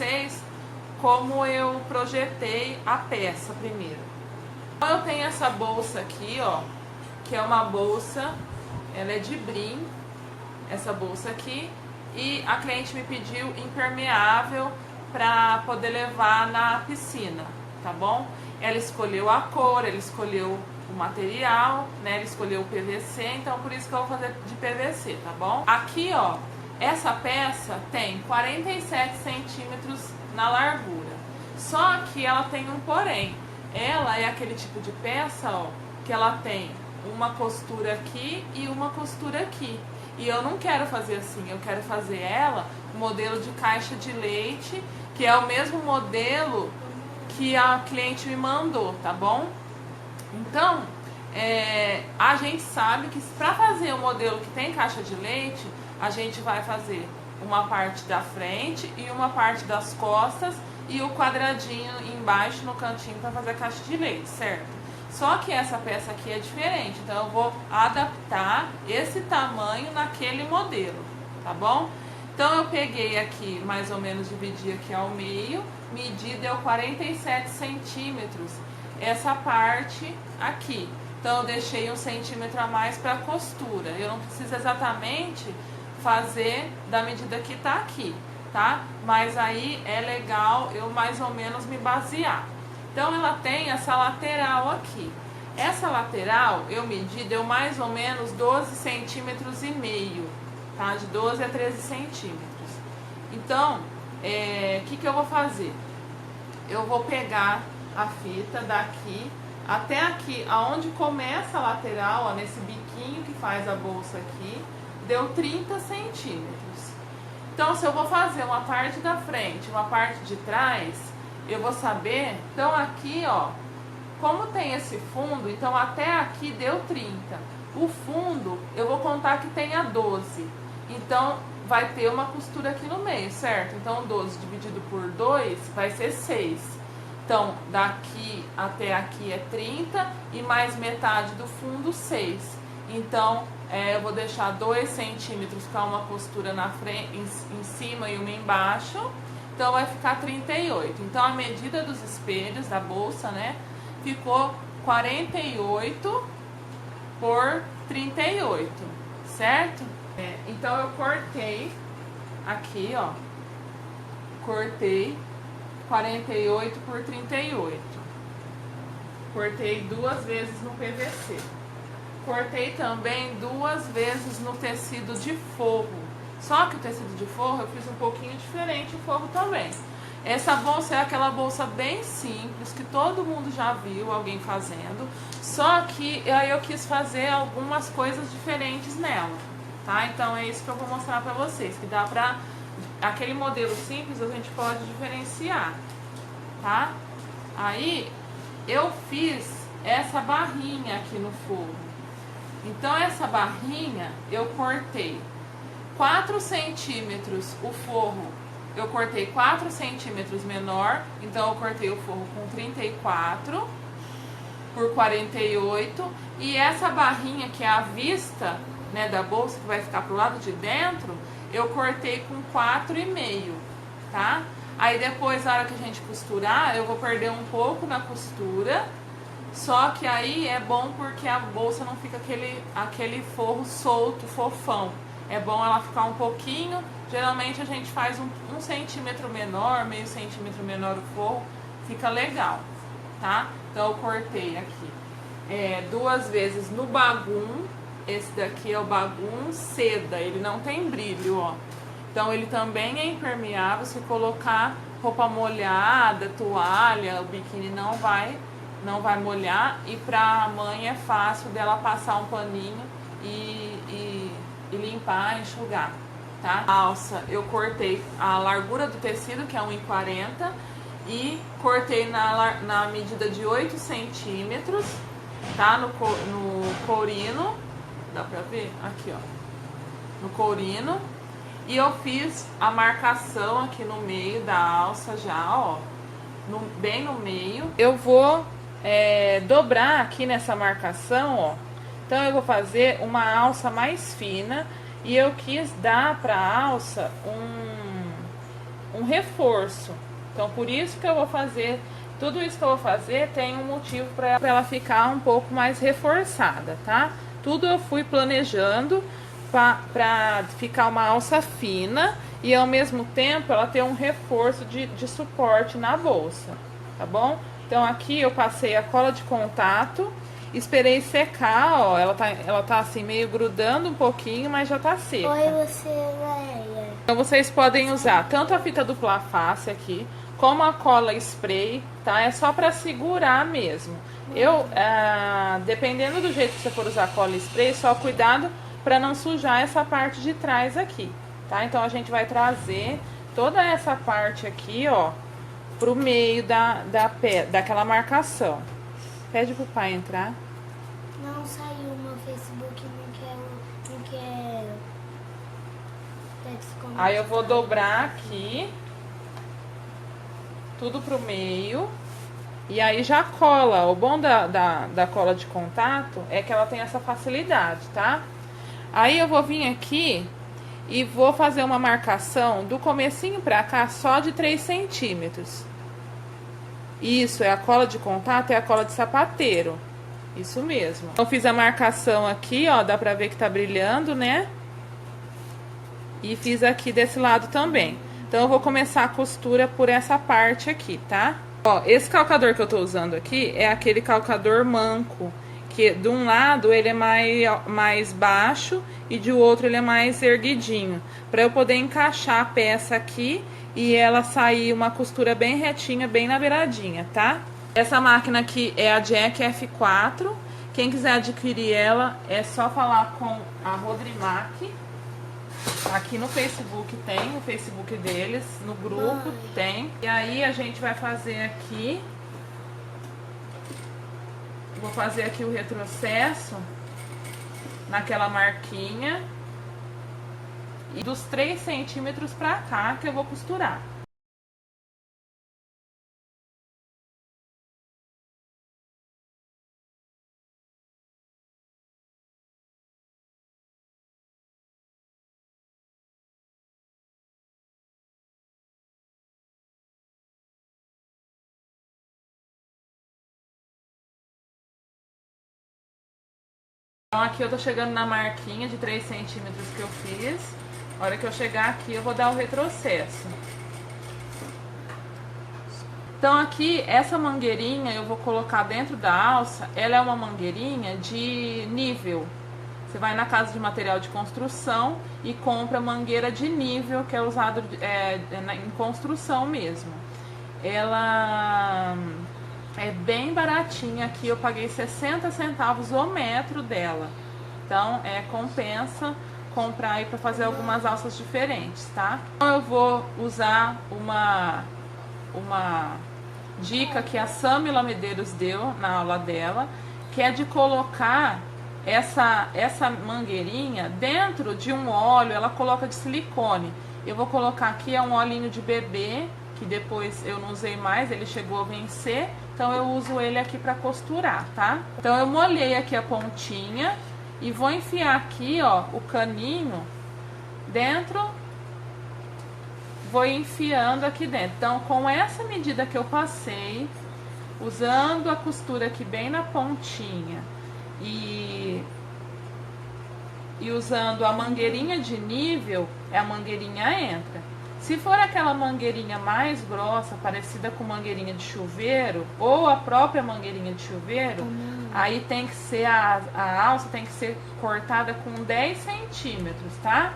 vocês como eu projetei a peça primeiro. Então, eu tenho essa bolsa aqui, ó, que é uma bolsa, ela é de brim, essa bolsa aqui, e a cliente me pediu impermeável para poder levar na piscina, tá bom? Ela escolheu a cor, ela escolheu o material, né? Ela escolheu o PVC, então por isso que eu vou fazer de PVC, tá bom? Aqui, ó, essa peça tem 47 centímetros na largura, só que ela tem um porém. Ela é aquele tipo de peça, ó, que ela tem uma costura aqui e uma costura aqui. E eu não quero fazer assim, eu quero fazer ela modelo de caixa de leite, que é o mesmo modelo que a cliente me mandou, tá bom? Então, a gente sabe que para fazer o modelo que tem caixa de leite, a gente vai fazer uma parte da frente e uma parte das costas e o quadradinho embaixo no cantinho para fazer a caixa de leite, certo? Só que essa peça aqui é diferente, então eu vou adaptar esse tamanho naquele modelo, tá bom? Então eu peguei aqui, mais ou menos dividi aqui ao meio, medi, deu 47 centímetros essa parte aqui. Então eu deixei 1 centímetro a mais para costura, eu não preciso exatamente fazer da medida que tá aqui, tá? Mas aí é legal eu mais ou menos me basear. Então ela tem essa lateral aqui. Essa lateral eu medi, deu mais ou menos 12 centímetros e meio, tá? De 12 a 13 centímetros. Então, que eu vou fazer? Eu vou pegar a fita daqui até aqui, aonde começa a lateral, ó, nesse biquinho que faz a bolsa aqui, deu 30 centímetros. Então, se eu vou fazer uma parte da frente, uma parte de trás, eu vou saber, então aqui, ó, como tem esse fundo, então até aqui deu 30. O fundo, eu vou contar que tenha 12. Então, vai ter uma costura aqui no meio, certo? Então, 12 dividido por 2 vai ser 6. Então, daqui até aqui é 30 e mais metade do fundo, 6. Então, eu vou deixar 2 centímetros para uma costura na frente, em cima e uma embaixo. Então vai ficar 38. Então a medida dos espelhos da bolsa, né, ficou 48 por 38, certo? Então eu cortei aqui, ó, cortei 48 por 38. Cortei 2 vezes no PVC. Cortei também 2 vezes no tecido de forro. Só que o tecido de forro eu fiz um pouquinho diferente o forro também. Essa bolsa é aquela bolsa bem simples, que todo mundo já viu alguém fazendo. Só que aí eu quis fazer algumas coisas diferentes nela, tá? Então é isso que eu vou mostrar pra vocês, que dá pra... Aquele modelo simples a gente pode diferenciar, tá? Aí eu fiz essa barrinha aqui no forro. Então essa barrinha eu cortei 4 centímetros o forro, eu cortei 4 centímetros menor, então eu cortei o forro com 34 por 48, e essa barrinha que é a vista, né, da bolsa, que vai ficar pro lado de dentro, eu cortei com 4,5, tá? Aí depois, na hora que a gente costurar, eu vou perder um pouco na costura, só que aí é bom porque a bolsa não fica aquele forro solto, fofão. É bom ela ficar um pouquinho, geralmente a gente faz um centímetro menor, meio centímetro menor o forro, fica legal, tá? Então eu cortei aqui 2 vezes no bagum, esse daqui é o bagum seda, ele não tem brilho, ó. Então ele também é impermeável, se colocar roupa molhada, toalha, o biquíni não vai molhar, e pra mãe é fácil dela passar um paninho e limpar, enxugar, tá? A alça eu cortei a largura do tecido, que é 1,40, e cortei na medida de 8 centímetros, tá? No courino, dá pra ver? Aqui, ó, no courino, e eu fiz a marcação aqui no meio da alça já, ó, bem no meio. Eu vou dobrar aqui nessa marcação, ó. Então eu vou fazer uma alça mais fina, e eu quis dar para a alça um reforço. Então por isso que eu vou fazer, tudo isso que eu vou fazer tem um motivo para ela ficar um pouco mais reforçada, tá? Tudo eu fui planejando para ficar uma alça fina e ao mesmo tempo ela ter um reforço de suporte na bolsa, tá bom? Então aqui eu passei a cola de contato, esperei secar, ó, ela tá assim meio grudando um pouquinho, mas já tá seca. Oi, você é. Então vocês podem usar tanto a fita dupla face aqui, como a cola spray, tá? É só para segurar mesmo. Dependendo do jeito que você for usar a cola spray, só cuidado para não sujar essa parte de trás aqui, tá? Então a gente vai trazer toda essa parte aqui, ó, pro meio daquela marcação. Pede pro pai entrar. Não saiu no Facebook, não quer. Aí eu vou dobrar aqui, tudo pro meio. E aí já cola. O bom da cola de contato é que ela tem essa facilidade, tá? Aí eu vou vir aqui e vou fazer uma marcação do comecinho pra cá só de 3 centímetros. Isso, é a cola de contato, é a cola de sapateiro. Isso mesmo. Eu fiz a marcação aqui, ó, dá pra ver que tá brilhando, né? E fiz aqui desse lado também. Então eu vou começar a costura por essa parte aqui, tá? Ó, esse calcador que eu tô usando aqui é aquele calcador manco, que de um lado ele é mais baixo e de outro ele é mais erguidinho, para eu poder encaixar a peça aqui e ela sair uma costura bem retinha, bem na beiradinha, tá? Essa máquina aqui é a Jack F4. Quem quiser adquirir ela é só falar com a Rodrimac. Aqui no Facebook tem, o Facebook deles, no grupo tem. E aí a gente vai fazer aqui, vou fazer aqui o retrocesso naquela marquinha. E dos 3 centímetros pra cá que eu vou costurar. Então aqui eu tô chegando na marquinha de 3 centímetros que eu fiz. A hora que eu chegar aqui eu vou dar o retrocesso. Então aqui, essa mangueirinha eu vou colocar dentro da alça. Ela é uma mangueirinha de nível. Você vai na casa de material de construção e compra mangueira de nível, que é usado em construção mesmo. Ela é bem baratinha aqui, eu paguei 60 centavos o metro dela. Então compensa comprar aí para fazer algumas alças diferentes, tá? Então eu vou usar uma dica que a Samila Medeiros deu na aula dela, que é de colocar essa mangueirinha dentro de um óleo. Ela coloca de silicone. Eu vou colocar aqui, é um olhinho de bebê, que depois eu não usei mais, ele chegou a vencer, então eu uso ele aqui para costurar, tá? Então eu molhei aqui a pontinha e vou enfiar aqui, ó, o caninho dentro, vou enfiando aqui dentro. Então com essa medida que eu passei, usando a costura aqui bem na pontinha e usando a mangueirinha de nível, a mangueirinha entra. Se for aquela mangueirinha mais grossa, parecida com mangueirinha de chuveiro, ou a própria mangueirinha de chuveiro, aí tem que ser, a alça tem que ser cortada com 10 centímetros, tá?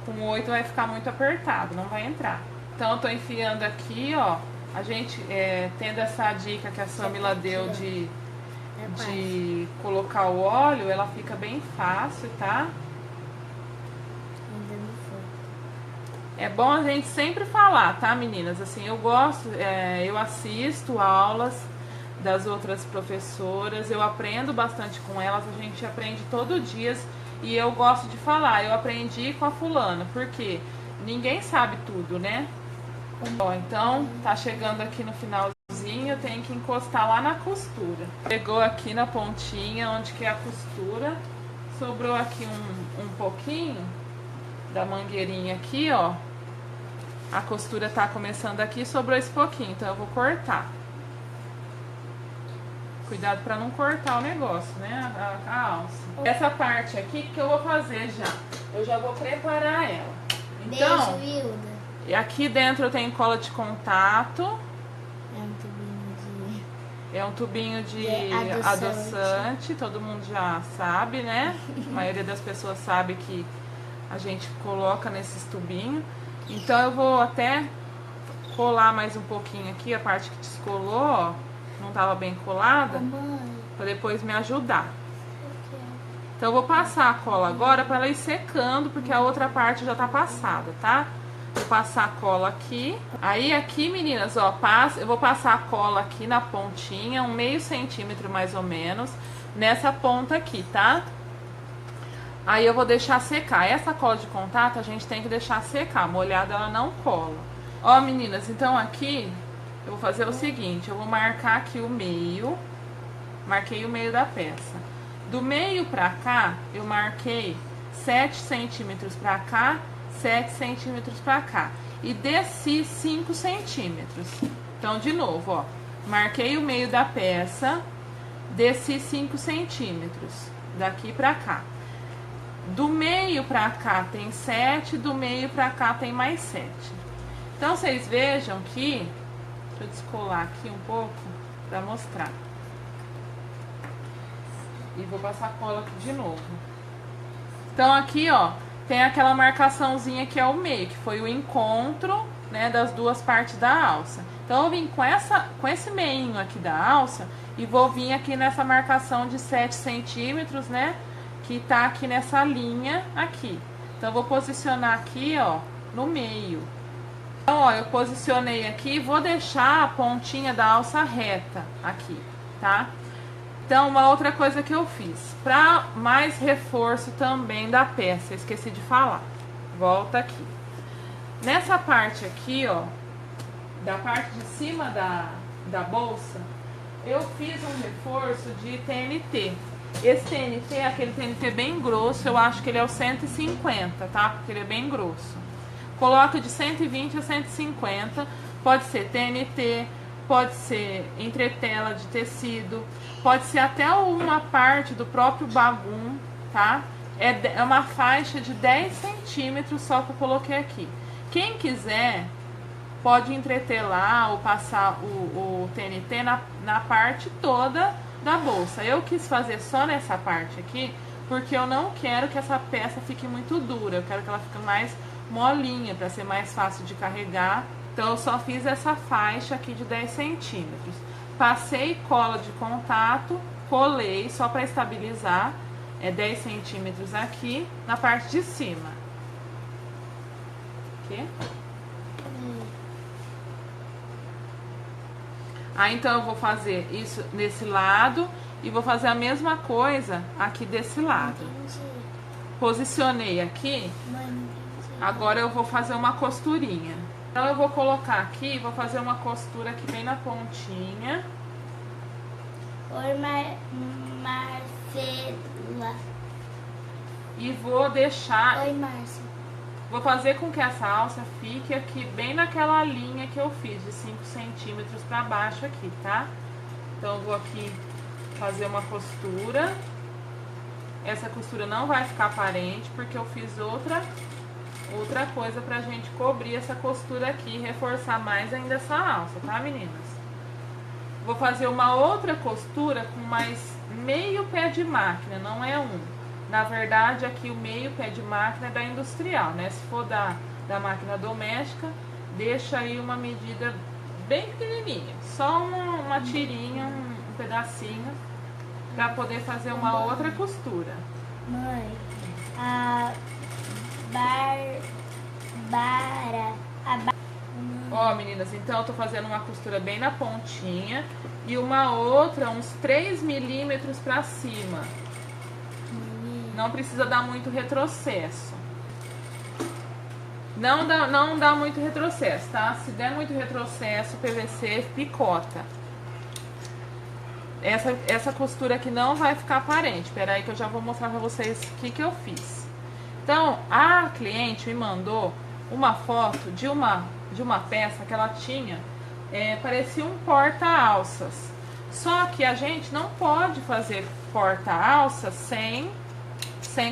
Com 8 vai ficar muito apertado, não vai entrar. Então eu tô enfiando aqui, ó, a gente tendo essa dica que a Samila deu de colocar o óleo, ela fica bem fácil, tá? É bom a gente sempre falar, tá, meninas? Assim, eu gosto, eu assisto aulas das outras professoras, eu aprendo bastante com elas, a gente aprende todo dia e eu gosto de falar, eu aprendi com a fulana, porque ninguém sabe tudo, né? Ó, então, tá chegando aqui no finalzinho, eu tenho que encostar lá na costura. Pegou aqui na pontinha, onde que é a costura, sobrou aqui um pouquinho da mangueirinha aqui, ó. A costura tá começando aqui, sobrou esse pouquinho, então eu vou cortar. Cuidado pra não cortar o negócio, né, a alça. Essa parte aqui que eu vou fazer já. Eu já vou preparar ela. Então, Beijo, Hilda. e aqui dentro eu tenho cola de contato. É um tubinho de Adoçante, todo mundo já sabe, né? A maioria das pessoas sabe que a gente coloca nesses tubinhos. Então eu vou até colar mais um pouquinho aqui, a parte que descolou, ó, não tava bem colada, pra depois me ajudar. Então eu vou passar a cola agora pra ela ir secando, porque a outra parte já tá passada, tá? Vou passar a cola aqui. Aí aqui, meninas, ó, eu vou passar a cola aqui na pontinha, um meio centímetro mais ou menos, nessa ponta aqui, tá? Aí eu vou deixar secar. Essa cola de contato a gente tem que deixar secar, molhada ela não cola. Ó, meninas, então aqui eu vou fazer o seguinte, eu vou marcar aqui o meio, marquei o meio da peça. Do meio pra cá, eu marquei 7 centímetros pra cá, 7 centímetros pra cá. E desci 5 centímetros. Então, de novo, ó. Marquei o meio da peça, desci 5 centímetros. Daqui pra cá. Do meio pra cá tem 7, do meio pra cá tem mais 7. Então, vocês vejam que... Deixa eu descolar aqui um pouco pra mostrar. E vou passar cola aqui de novo. Então, aqui, ó, tem aquela marcaçãozinha que é o meio, que foi o encontro, né, das duas partes da alça. Então, eu vim com esse meinho aqui da alça e vou vir aqui nessa marcação de 7 centímetros, né, que tá aqui nessa linha aqui. Então, eu vou posicionar aqui, ó, no meio. Então, ó, eu posicionei aqui e vou deixar a pontinha da alça reta aqui, tá? Então, uma outra coisa que eu fiz, para mais reforço também da peça, eu esqueci de falar. Volta aqui. Nessa parte aqui, ó, da parte de cima da bolsa, eu fiz um reforço de TNT. Esse TNT é aquele TNT bem grosso, eu acho que ele é o 150, tá? Porque ele é bem grosso. Coloca de 120 a 150, pode ser TNT, pode ser entretela de tecido, pode ser até uma parte do próprio bagum, tá? É uma faixa de 10 centímetros só que eu coloquei aqui. Quem quiser, pode entretelar ou passar o TNT na parte toda da bolsa. Eu quis fazer só nessa parte aqui, porque eu não quero que essa peça fique muito dura. Eu quero que ela fique mais molinha, para ser mais fácil de carregar. Então, eu só fiz essa faixa aqui de 10 centímetros. Passei cola de contato, colei só para estabilizar, 10 centímetros aqui na parte de cima. Aqui. Aí, então, eu vou fazer isso nesse lado e vou fazer a mesma coisa aqui desse lado. Posicionei aqui, agora eu vou fazer uma costurinha. Então, eu vou colocar aqui, vou fazer uma costura aqui bem na pontinha. Oi, Marcela. E vou deixar... Oi, Márcia. Vou fazer com que essa alça fique aqui bem naquela linha que eu fiz, de 5 centímetros pra baixo aqui, tá? Então, eu vou aqui fazer uma costura. Essa costura não vai ficar aparente, porque eu fiz outra coisa pra gente cobrir essa costura aqui e reforçar mais ainda essa alça, tá, meninas? Vou fazer uma outra costura com mais meio pé de máquina, não é um. Na verdade, aqui o meio pé de máquina é da industrial, né? Se for da máquina doméstica, deixa aí uma medida bem pequenininha. Só uma tirinha, um pedacinho, pra poder fazer uma outra costura. Mãe, Ó, meninas, então eu tô fazendo uma costura bem na pontinha e uma outra uns 3 milímetros pra cima. Não precisa dar muito retrocesso. Não dá muito retrocesso, tá? Se der muito retrocesso, o PVC picota. Essa costura aqui não vai ficar aparente. Espera aí que eu já vou mostrar pra vocês o que eu fiz. Então, a cliente me mandou uma foto de uma de uma peça que ela tinha, parecia um porta-alças. Só que a gente não pode fazer porta-alças sem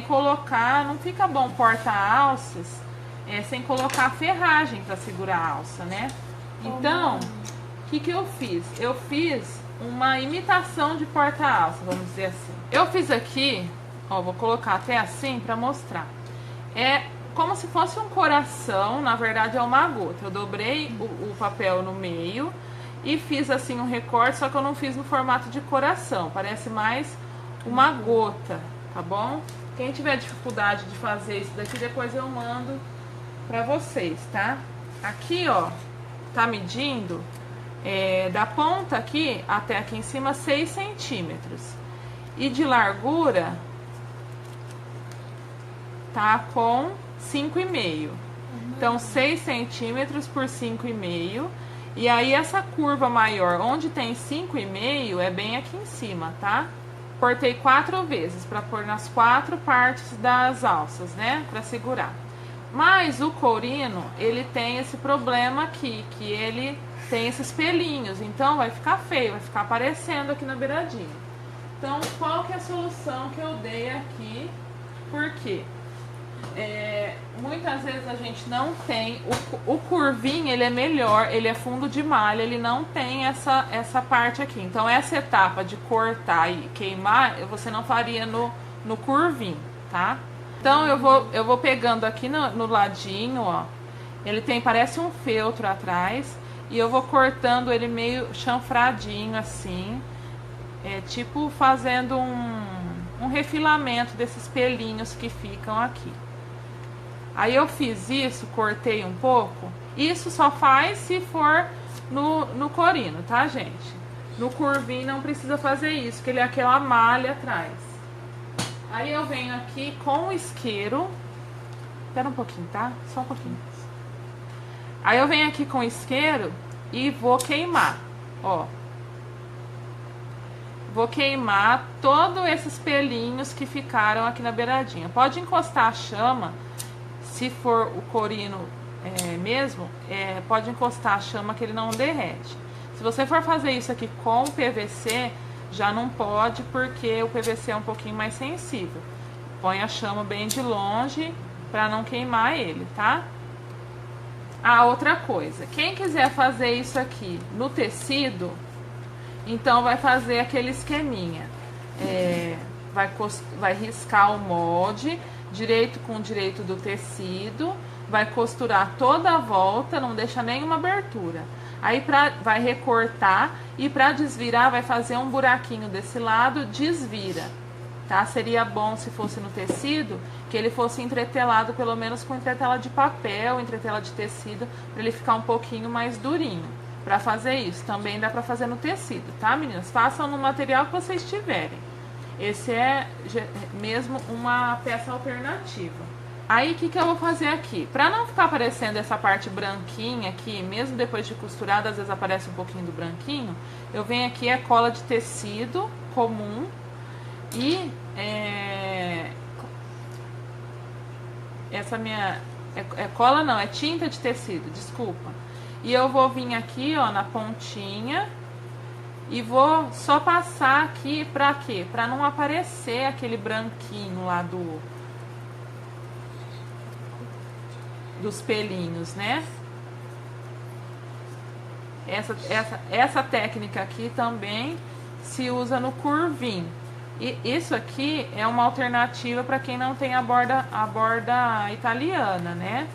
colocar, não fica bom porta-alças sem colocar ferragem para segurar a alça, né? Então, o que eu fiz? Eu fiz uma imitação de porta-alça, vamos dizer assim. Eu fiz aqui, ó, vou colocar até assim para mostrar. É como se fosse um coração, na verdade é uma gota. Eu dobrei o papel no meio e fiz assim um recorte, só que eu não fiz no formato de coração, parece mais uma gota, tá bom? Quem tiver dificuldade de fazer isso daqui, depois eu mando pra vocês, tá? Aqui, ó, tá medindo da ponta aqui até aqui em cima 6 centímetros. E de largura tá com 5,5. Então, 6 centímetros por 5,5. E aí, essa curva maior, onde tem 5,5, é bem aqui em cima, tá? Cortei 4 vezes para pôr nas 4 partes das alças, né? Para segurar. Mas o courino, ele tem esse problema aqui, que ele tem esses pelinhos. Então, vai ficar feio, vai ficar aparecendo aqui na beiradinha. Então, qual que é a solução que eu dei aqui? Por quê? Muitas vezes a gente não tem o curvinho, ele é melhor, ele é fundo de malha, ele não tem essa parte aqui. Então essa etapa de cortar e queimar você não faria no curvinho, tá? Então eu vou pegando aqui no ladinho, ó, ele parece um feltro atrás, e eu vou cortando ele meio chanfradinho assim, tipo fazendo um refilamento desses pelinhos que ficam aqui. Aí eu fiz isso, cortei um pouco. Isso só faz se for no corino, tá, gente? No curvinho não precisa fazer isso, que ele é aquela malha atrás. Aí eu venho aqui com o isqueiro. Espera um pouquinho, tá? Só um pouquinho. Aí eu venho aqui com o isqueiro e vou queimar, ó. Vou queimar todos esses pelinhos que ficaram aqui na beiradinha. Pode encostar a chama. Se for o corino mesmo, pode encostar a chama que ele não derrete. Se você for fazer isso aqui com o PVC, já não pode, porque o PVC é um pouquinho mais sensível. Põe a chama bem de longe para não queimar ele, tá? Ah, outra coisa. Quem quiser fazer isso aqui no tecido, então vai fazer aquele esqueminha. Vai riscar o molde direito com direito do tecido, vai costurar toda a volta, não deixa nenhuma abertura. Aí vai recortar e para desvirar vai fazer um buraquinho desse lado, desvira, tá? Seria bom se fosse no tecido, que ele fosse entretelado pelo menos com entretela de papel, entretela de tecido, para ele ficar um pouquinho mais durinho. Para fazer isso, também dá para fazer no tecido, tá, meninas? Façam no material que vocês tiverem. Esse é mesmo uma peça alternativa. Aí, o que eu vou fazer aqui? Pra não ficar aparecendo essa parte branquinha aqui, mesmo depois de costurada, às vezes aparece um pouquinho do branquinho, eu venho aqui, cola de tecido comum e essa minha... cola não, é tinta de tecido, desculpa. E eu vou vir aqui, ó, na pontinha... E vou só passar aqui pra quê? Pra não aparecer aquele branquinho lá dos pelinhos, né? Essa técnica aqui também se usa no curvinho. E isso aqui é uma alternativa para quem não tem a borda italiana, né?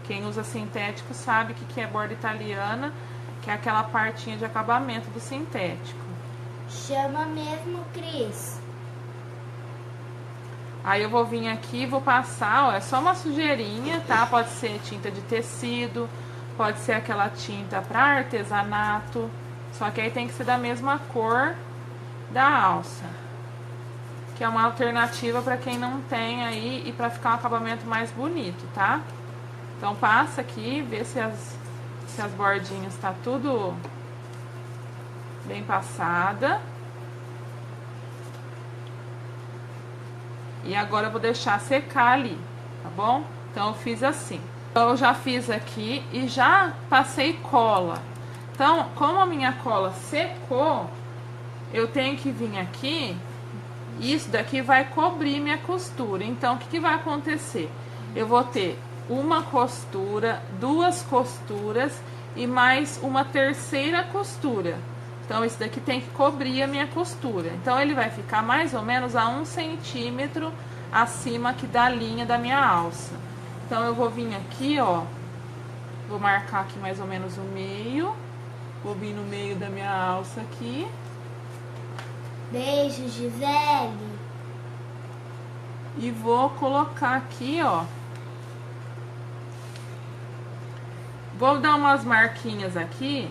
Quem usa sintético sabe que é borda italiana, que é aquela partinha de acabamento do sintético. Chama mesmo, Cris. Aí eu vou vir aqui e vou passar, ó, é só uma sujeirinha, tá? Pode ser tinta de tecido, pode ser aquela tinta para artesanato, só que aí tem que ser da mesma cor da alça, que é uma alternativa para quem não tem aí e para ficar um acabamento mais bonito, tá? Então passa aqui, vê se as bordinhas tá tudo bem passada. E agora eu vou deixar secar ali, tá bom? Então eu fiz assim. Então, eu já fiz aqui e já passei cola. Então, como a minha cola secou, eu tenho que vir aqui, isso daqui vai cobrir minha costura. Então, o que vai acontecer? Eu vou ter uma costura, duas costuras e mais uma terceira costura. Então, isso daqui tem que cobrir a minha costura. Então, ele vai ficar mais ou menos a 1 centímetro acima aqui da linha da minha alça. Então, eu vou vir aqui, ó, vou marcar aqui mais ou menos o meio. Vou vir no meio da minha alça aqui. Beijo, Gisele. E vou colocar aqui, ó. Vou dar umas marquinhas aqui,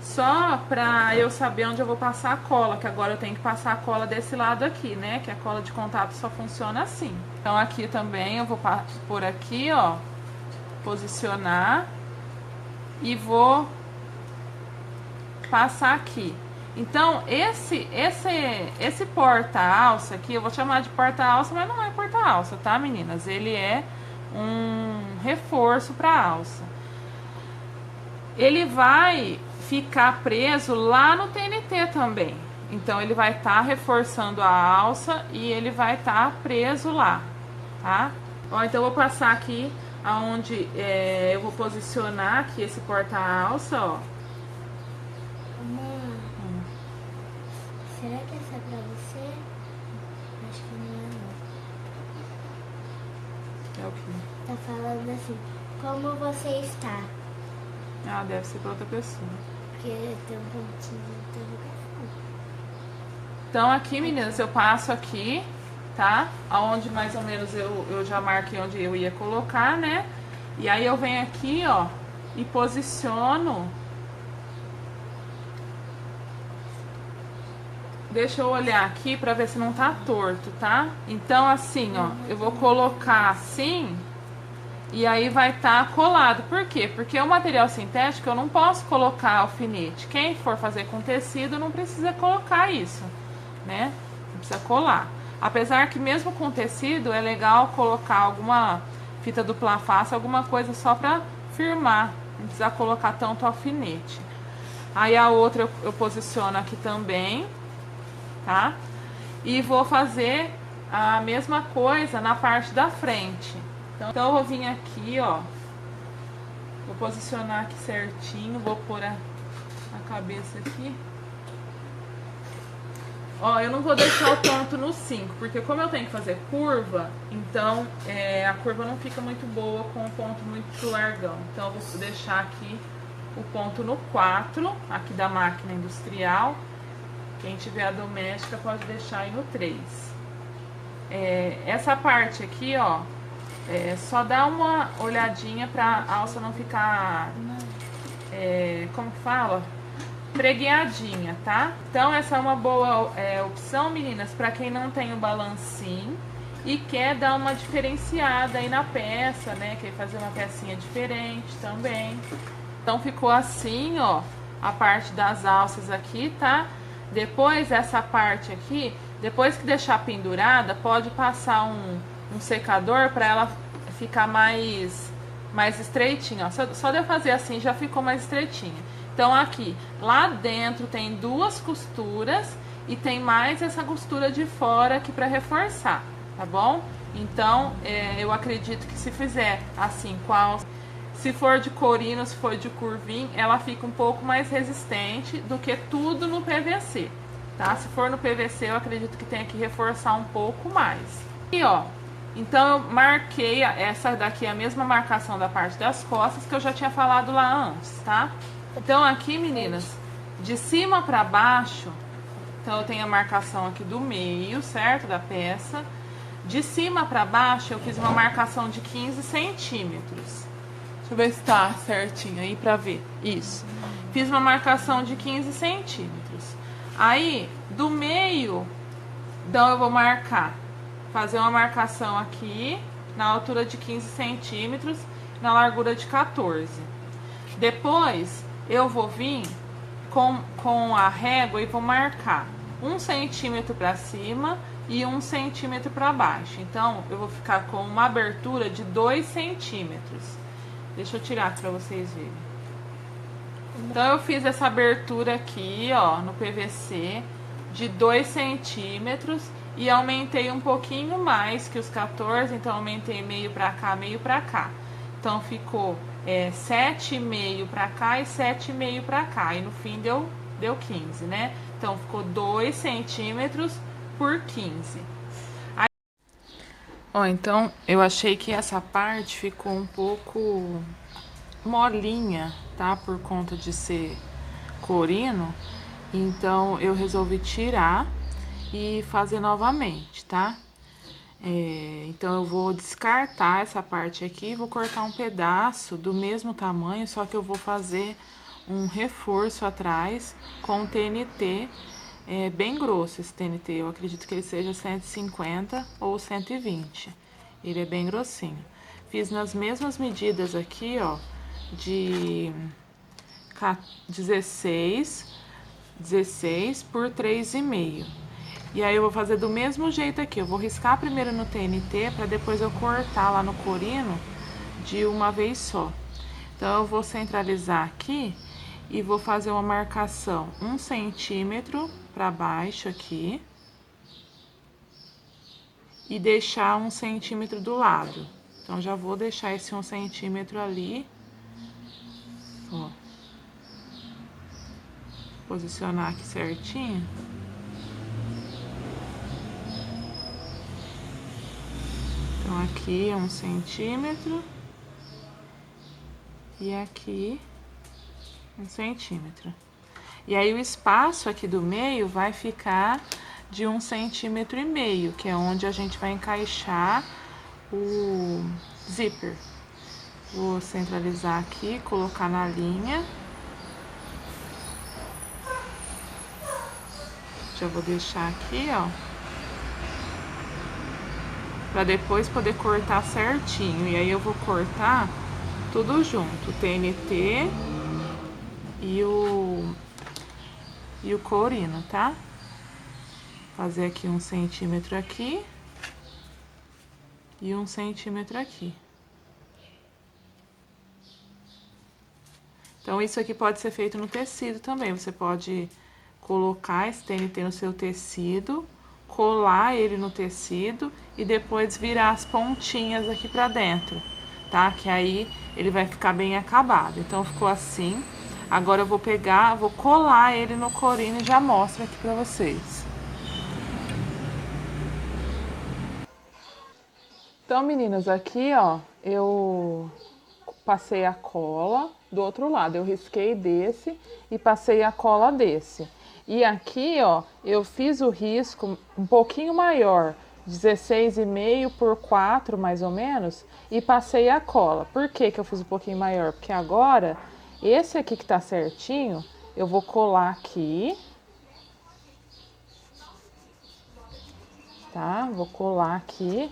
só pra eu saber onde eu vou passar a cola, que agora eu tenho que passar a cola desse lado aqui, né? Que a cola de contato só funciona assim. Então aqui também eu vou pôr aqui, ó, posicionar e vou passar aqui. Então esse porta-alça aqui, eu vou chamar de porta-alça, mas não é porta-alça, tá, meninas? Ele é um reforço pra alça. Ele vai ficar preso lá no TNT também. Então, ele vai estar reforçando a alça e ele vai estar preso lá, tá? Ó, então, eu vou passar aqui aonde eu vou posicionar aqui esse porta-alça, ó. Mãe, será que essa é pra você? Acho que não é, não. É o que? Tá falando assim, como você está? Ah, deve ser pra outra pessoa. Porque tem um pontinho de interrogação. Então, aqui, meninas, eu passo aqui, tá? Aonde mais ou menos eu já marquei onde eu ia colocar, né? E aí eu venho aqui, ó, e posiciono. Deixa eu olhar aqui pra ver se não tá torto, tá? Então, assim, ó, eu vou colocar assim e aí vai estar colado. Por quê? Porque o material sintético eu não posso colocar alfinete. Quem for fazer com tecido não precisa colocar isso, né? Não precisa colar. Apesar que mesmo com tecido é legal colocar alguma fita dupla face, alguma coisa só pra firmar. Não precisa colocar tanto alfinete. Aí a outra eu posiciono aqui também, tá? E vou fazer a mesma coisa na parte da frente. Então eu vou vir aqui, ó. Vou posicionar aqui certinho. Vou pôr a cabeça aqui. Ó, eu não vou deixar o ponto no 5, porque como eu tenho que fazer curva, então a curva não fica muito boa com o ponto muito largão. Então eu vou deixar aqui o ponto no 4, aqui da máquina industrial. Quem tiver a doméstica pode deixar aí no 3. Essa parte aqui, ó, só dá uma olhadinha pra alça não ficar, como que fala? Pregueadinha, tá? Então essa é uma boa opção, meninas, pra quem não tem o balancinho e quer dar uma diferenciada aí na peça, né? Quer fazer uma pecinha diferente também. Então ficou assim, ó, a parte das alças aqui, tá? Depois essa parte aqui, depois que deixar pendurada, pode passar um secador para ela ficar mais estreitinha, ó. Só de eu fazer assim já ficou mais estreitinha. Então aqui, lá dentro tem duas costuras e tem mais essa costura de fora aqui para reforçar, tá bom? Então eu acredito que se fizer assim com a alça, se for de corino, se for de curvinho, ela fica um pouco mais resistente do que tudo no PVC, tá? Se for no PVC, eu acredito que tenha que reforçar um pouco mais. E ó, então eu marquei, essa daqui é a mesma marcação da parte das costas que eu já tinha falado lá antes, tá? Então aqui, meninas, de cima pra baixo, então eu tenho a marcação aqui do meio, certo? Da peça. De cima pra baixo eu fiz uma marcação de 15 centímetros. Deixa eu ver se tá certinho aí pra ver. Isso. Fiz uma marcação de 15 centímetros. Aí, do meio, então eu vou fazer uma marcação aqui, na altura de 15 centímetros, na largura de 14. Depois, eu vou vir com a régua e vou marcar 1 centímetro pra cima e 1 centímetro pra baixo. Então, eu vou ficar com uma abertura de 2 centímetros. Deixa eu tirar aqui pra vocês verem. Então eu fiz essa abertura aqui, ó, no PVC de 2 centímetros e aumentei um pouquinho mais que os 14, então aumentei meio pra cá, meio pra cá. Então ficou 7,5 pra cá e 7,5 pra cá, e no fim deu 15, né? Então ficou 2 centímetros por 15. Ó, então eu achei que essa parte ficou um pouco molinha, tá? Por conta de ser corino. Então eu resolvi tirar e fazer novamente, tá? Então eu vou descartar essa parte aqui, vou cortar um pedaço do mesmo tamanho, só que eu vou fazer um reforço atrás com TNT bem grosso. Esse TNT, eu acredito que ele seja 150 ou 120. Ele é bem grossinho. Fiz nas mesmas medidas aqui, ó, de 16 por 3,5. E aí eu vou fazer do mesmo jeito aqui. Eu vou riscar primeiro no TNT para depois eu cortar lá no corino de uma vez só. Então eu vou centralizar aqui e vou fazer uma marcação 1 centímetro para baixo aqui e deixar 1 centímetro do lado. Então já vou deixar esse 1 centímetro ali, ó. Posicionar aqui certinho. Então aqui é 1 centímetro e aqui 1 centímetro. E aí o espaço aqui do meio vai ficar de 1,5 centímetro, que é onde a gente vai encaixar o zíper. Vou centralizar aqui, colocar na linha. Já vou deixar aqui, ó, para depois poder cortar certinho. E aí eu vou cortar tudo junto, o TNT e o corino, tá? Fazer aqui 1 centímetro aqui e 1 centímetro aqui. Então isso aqui pode ser feito no tecido também. Você pode colocar esse TNT no seu tecido, colar ele no tecido e depois virar as pontinhas aqui pra dentro, tá? Que aí ele vai ficar bem acabado. Então ficou assim. Agora eu vou pegar, vou colar ele no corino e já mostro aqui pra vocês. Então, meninas, aqui, ó, eu passei a cola do outro lado. Eu risquei desse e passei a cola desse. E aqui, ó, eu fiz o risco um pouquinho maior, 16,5 por 4, mais ou menos, e passei a cola. Por que que eu fiz um pouquinho maior? Porque agora, esse aqui que tá certinho, eu vou colar aqui. Tá? Vou colar aqui.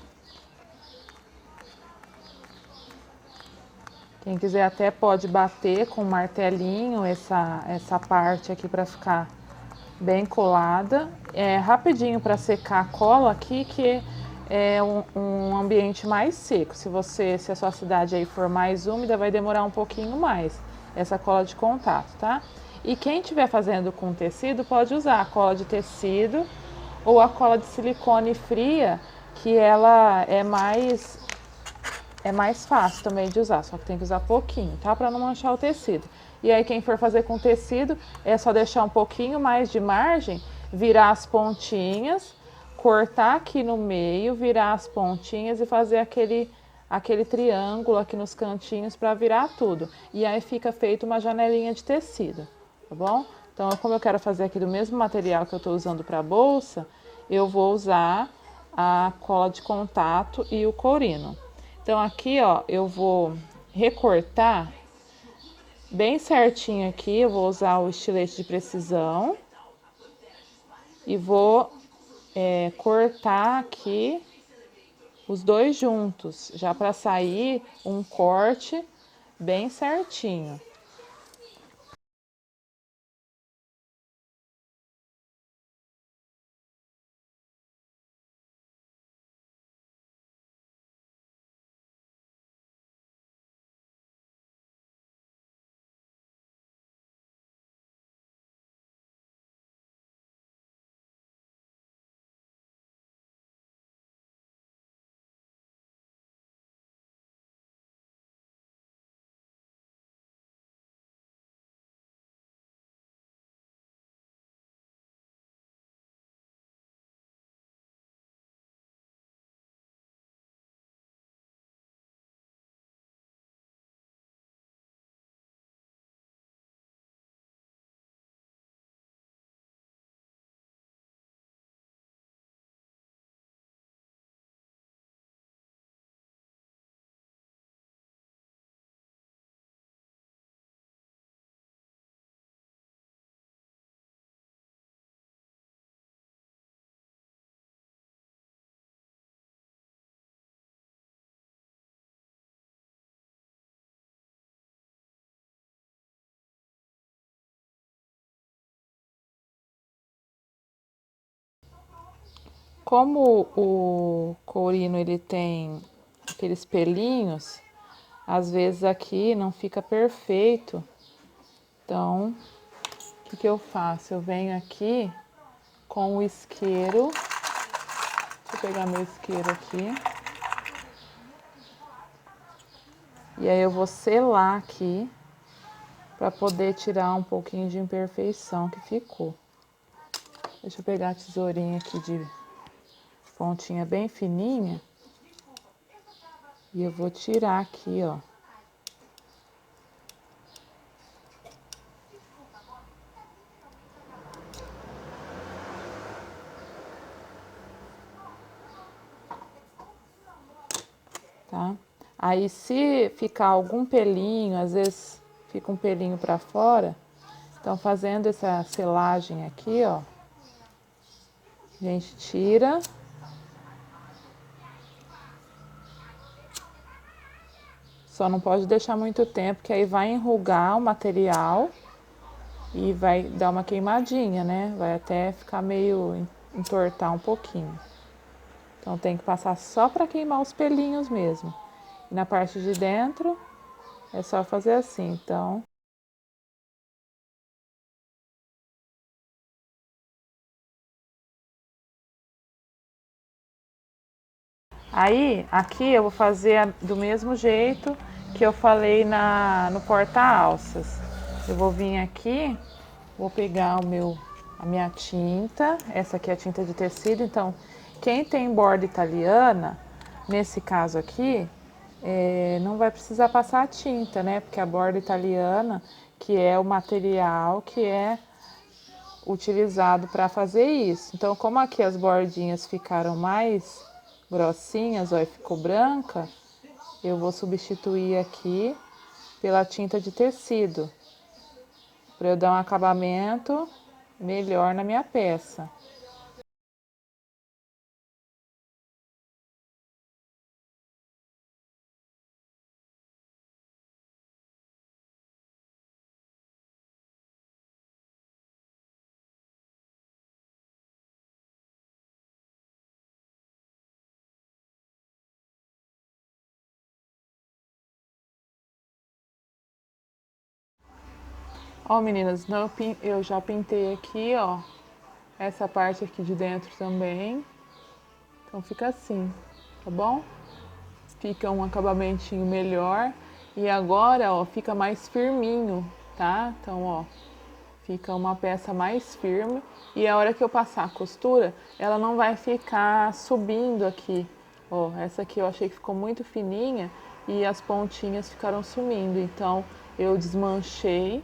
Quem quiser até pode bater com um martelinho essa parte aqui para ficar bem colada. É rapidinho para secar a cola aqui, que é um ambiente mais seco. Se a sua cidade aí for mais úmida, vai demorar um pouquinho mais essa cola de contato, tá? E quem estiver fazendo com tecido, pode usar a cola de tecido ou a cola de silicone fria, que ela é mais fácil também de usar, só que tem que usar pouquinho, tá? Para não manchar o tecido. E aí quem for fazer com tecido, é só deixar um pouquinho mais de margem, virar as pontinhas, cortar aqui no meio, virar as pontinhas e fazer aquele triângulo aqui nos cantinhos para virar tudo. E aí fica feito uma janelinha de tecido, tá bom? Então, como eu quero fazer aqui do mesmo material que eu estou usando para a bolsa, eu vou usar a cola de contato e o corino. Então aqui, ó, eu vou recortar bem certinho aqui, eu vou usar o estilete de precisão e vou cortar aqui os dois juntos, já para sair um corte bem certinho. Como o courino ele tem aqueles pelinhos, às vezes aqui não fica perfeito. Então, o que eu faço? Eu venho aqui com o isqueiro. Deixa eu pegar meu isqueiro aqui. E aí eu vou selar aqui para poder tirar um pouquinho de imperfeição que ficou. Deixa eu pegar a tesourinha aqui de pontinha bem fininha. E eu vou tirar aqui, ó. Tá? Aí se ficar algum pelinho, às vezes fica um pelinho para fora, então fazendo essa selagem aqui, ó, a gente tira. Só não pode deixar muito tempo, que aí vai enrugar o material e vai dar uma queimadinha, né? Vai até ficar meio entortar um pouquinho. Então tem que passar só para queimar os pelinhos mesmo. E na parte de dentro é só fazer assim, então. Aí, aqui eu vou fazer do mesmo jeito que eu falei no porta-alças. Eu vou vir aqui, vou pegar a minha tinta, essa aqui é a tinta de tecido, então quem tem borda italiana, nesse caso aqui, não vai precisar passar a tinta, né? Porque a borda italiana, que é o material que é utilizado para fazer isso. Então, como aqui as bordinhas ficaram mais grossinhas, ó, e ficou branca, eu vou substituir aqui pela tinta de tecido, para eu dar um acabamento melhor na minha peça. Ó, meninas, eu já pintei aqui, ó, essa parte aqui de dentro também. Então fica assim, tá bom? Fica um acabamentinho melhor. E agora, ó, fica mais firminho, tá? Então, ó, fica uma peça mais firme. E a hora que eu passar a costura, ela não vai ficar subindo aqui. Ó, essa aqui eu achei que ficou muito fininha e as pontinhas ficaram sumindo. Então, eu desmanchei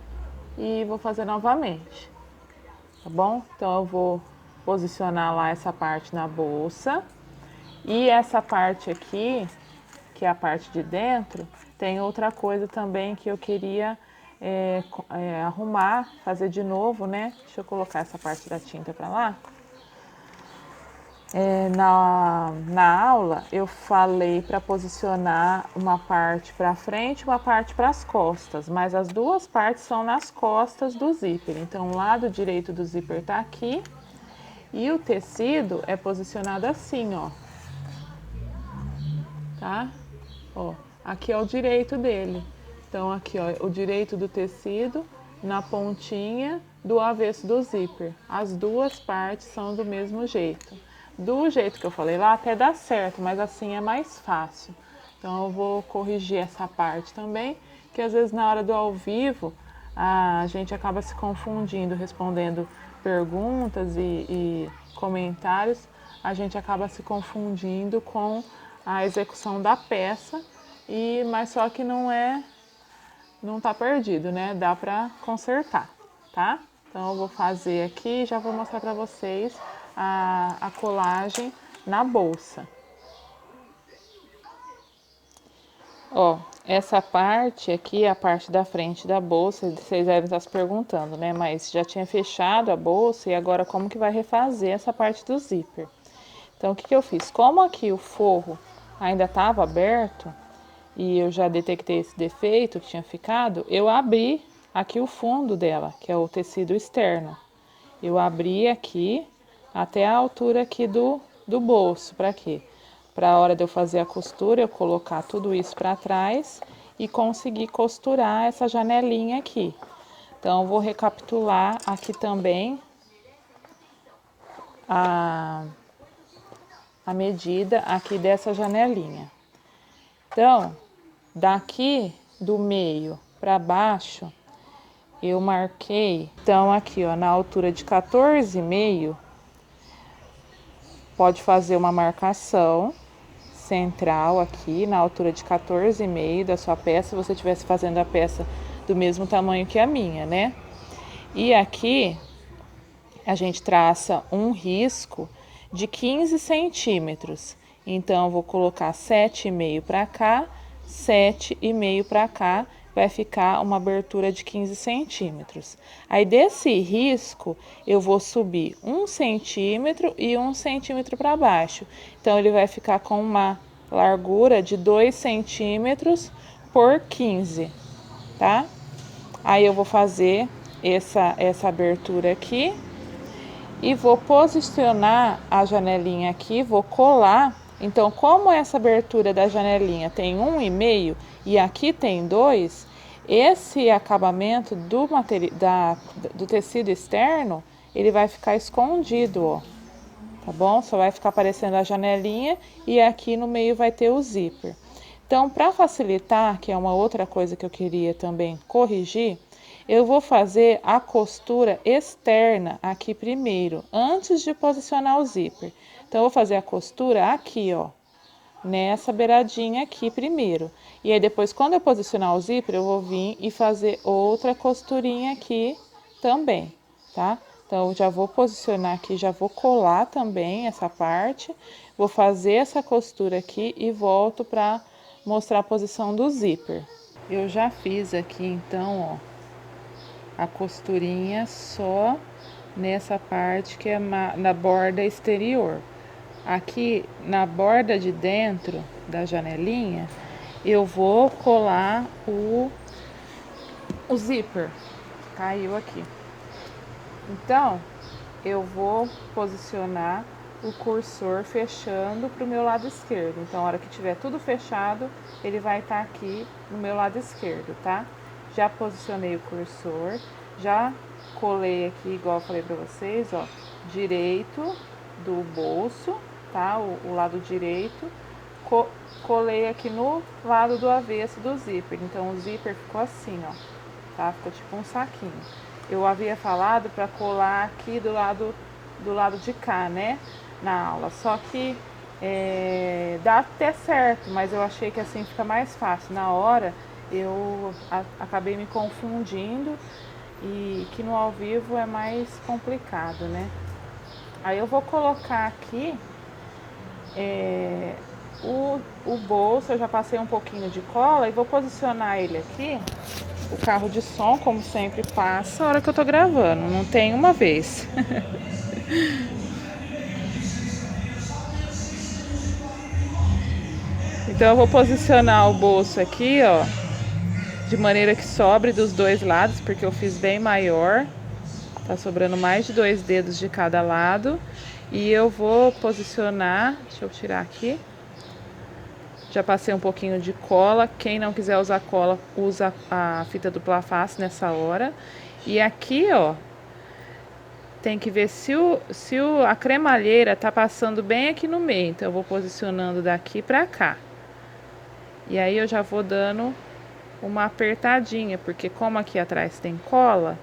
e vou fazer novamente, tá bom? Então eu vou posicionar lá essa parte na bolsa e essa parte aqui, que é a parte de dentro, tem outra coisa também que eu queria arrumar, fazer de novo, né? Deixa eu colocar essa parte da tinta pra lá. Na aula eu falei para posicionar uma parte para frente e uma parte para as costas, mas as duas partes são nas costas do zíper. Então o lado direito do zíper está aqui e o tecido é posicionado assim, ó. Tá? Ó, aqui é o direito dele. Então aqui, ó, o direito do tecido na pontinha do avesso do zíper. As duas partes são do mesmo jeito. Do jeito que eu falei lá até dá certo, mas assim é mais fácil. Então eu vou corrigir essa parte também, que às vezes na hora do ao vivo a gente acaba se confundindo, respondendo perguntas e comentários, a gente acaba se confundindo com a execução da peça, mas só que não tá perdido, né? Dá pra consertar, tá? Então eu vou fazer aqui e já vou mostrar pra vocês a colagem na bolsa. Ó, essa parte aqui é a parte da frente da bolsa, vocês devem estar se perguntando, né? Mas já tinha fechado a bolsa e agora como que vai refazer essa parte do zíper? Então o que que eu fiz? Como aqui o forro ainda estava aberto e eu já detectei esse defeito que tinha ficado, eu abri aqui o fundo dela, que é o tecido externo. Eu abri aqui até a altura aqui do do bolso. Para quê? Para a hora de eu fazer a costura, eu colocar tudo isso para trás e conseguir costurar essa janelinha aqui. Então, eu vou recapitular aqui também a medida aqui dessa janelinha. Então, daqui do meio para baixo, eu marquei, então aqui ó, na altura de 14,5, pode fazer uma marcação central aqui, na altura de 14,5 da sua peça, se você estivesse fazendo a peça do mesmo tamanho que a minha, né? E aqui, a gente traça um risco de 15 centímetros. Então, eu vou colocar 7,5 para cá, 7,5 para cá, vai ficar uma abertura de 15 centímetros. Aí, desse risco, eu vou subir 1 centímetro e 1 centímetro para baixo. Então, ele vai ficar com uma largura de 2 centímetros por 15, tá? Aí, eu vou fazer essa abertura aqui e vou posicionar a janelinha aqui, vou colar. Então, como essa abertura da janelinha tem 1,5 e aqui tem 2, esse acabamento do tecido externo, ele vai ficar escondido, ó, tá bom? Só vai ficar aparecendo a janelinha e aqui no meio vai ter o zíper. Então, para facilitar, que é uma outra coisa que eu queria também corrigir, eu vou fazer a costura externa aqui primeiro, antes de posicionar o zíper. Então, eu vou fazer a costura aqui, ó, nessa beiradinha aqui primeiro. E aí, depois, quando eu posicionar o zíper, eu vou vir e fazer outra costurinha aqui também, tá? Então, eu já vou posicionar aqui, já vou colar também essa parte. Vou fazer essa costura aqui e volto para mostrar a posição do zíper. Eu já fiz aqui, então, ó, a costurinha só nessa parte que é na borda exterior. Aqui na borda de dentro da janelinha, eu vou colar o zíper. Caiu aqui. Então, eu vou posicionar o cursor fechando para o meu lado esquerdo. Então, a hora que tiver tudo fechado, ele vai estar aqui no meu lado esquerdo, tá? Já posicionei o cursor, já colei aqui, igual eu falei pra vocês, ó, direito do bolso, tá? O lado direito, colei aqui no lado do avesso do zíper. Então, o zíper ficou assim, ó, tá? Ficou tipo um saquinho. Eu havia falado pra colar aqui do lado de cá, né? Na aula, só que dá até certo, mas eu achei que assim fica mais fácil. Na hora, eu acabei me confundindo e que no ao vivo é mais complicado, né? Aí eu vou colocar aqui o bolso, eu já passei um pouquinho de cola e vou posicionar ele aqui. O carro de som, como sempre, passa a hora que eu tô gravando, não tem uma vez. Então eu vou posicionar o bolso aqui, ó, de maneira que sobre dos dois lados, porque eu fiz bem maior. Tá sobrando mais de 2 dedos de cada lado. E eu vou posicionar, deixa eu tirar aqui. Já passei um pouquinho de cola. Quem não quiser usar cola, usa a fita dupla face nessa hora. E aqui, ó, tem que ver se a cremalheira tá passando bem aqui no meio. Então, eu vou posicionando daqui pra cá. E aí, eu já vou dando uma apertadinha, porque como aqui atrás tem cola,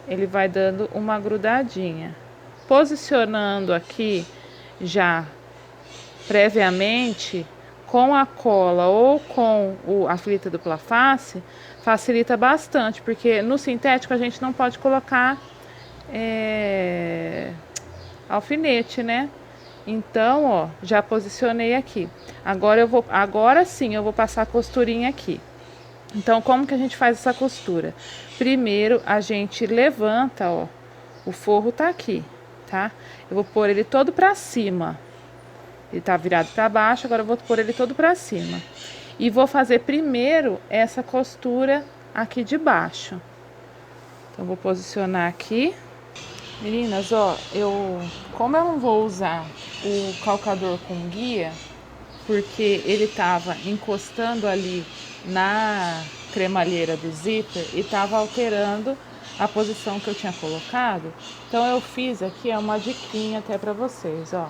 ele vai dando uma grudadinha. Posicionando aqui já previamente com a cola ou com a fita dupla face, facilita bastante, porque no sintético a gente não pode colocar alfinete, né? Então, ó, já posicionei aqui. Agora sim eu vou passar a costurinha aqui. Então, como que a gente faz essa costura? Primeiro, a gente levanta, ó, o forro tá aqui, tá? Eu vou pôr ele todo pra cima. Ele tá virado pra baixo, agora eu vou pôr ele todo pra cima. E vou fazer primeiro essa costura aqui de baixo. Então, vou posicionar aqui. Meninas, ó, como eu não vou usar o calcador com guia, porque ele tava encostando ali na cremalheira do zíper e tava alterando a posição que eu tinha colocado, então eu fiz aqui uma diquinha até para vocês, ó.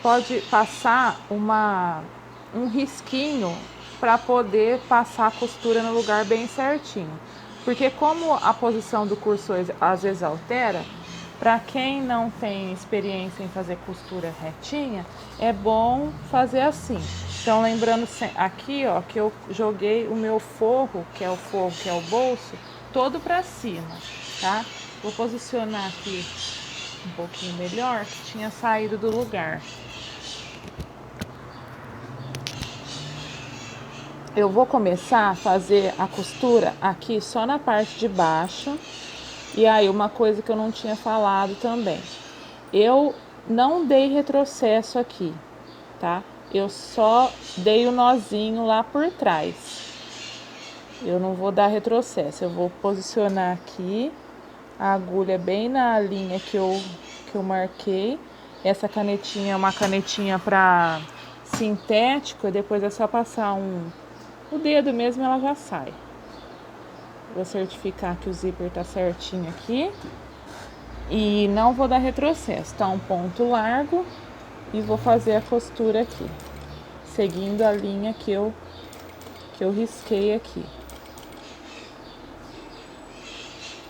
Pode passar um risquinho para poder passar a costura no lugar bem certinho. Porque como a posição do cursor às vezes altera, para quem não tem experiência em fazer costura retinha, é bom fazer assim. Então lembrando aqui, ó, que eu joguei o meu forro, que é o bolso, todo para cima, tá? Vou posicionar aqui um pouquinho melhor, que tinha saído do lugar. Eu vou começar a fazer a costura aqui só na parte de baixo. E aí, uma coisa que eu não tinha falado também. Eu não dei retrocesso aqui, tá? Eu só dei o nozinho lá por trás. Eu não vou dar retrocesso. Eu vou posicionar aqui a agulha bem na linha que eu marquei. Essa canetinha é uma canetinha para sintético. E depois é só passar o dedo mesmo, ela já sai. Vou certificar que o zíper tá certinho aqui. E não vou dar retrocesso, tá um ponto largo. E vou fazer a costura aqui, seguindo a linha que eu risquei aqui.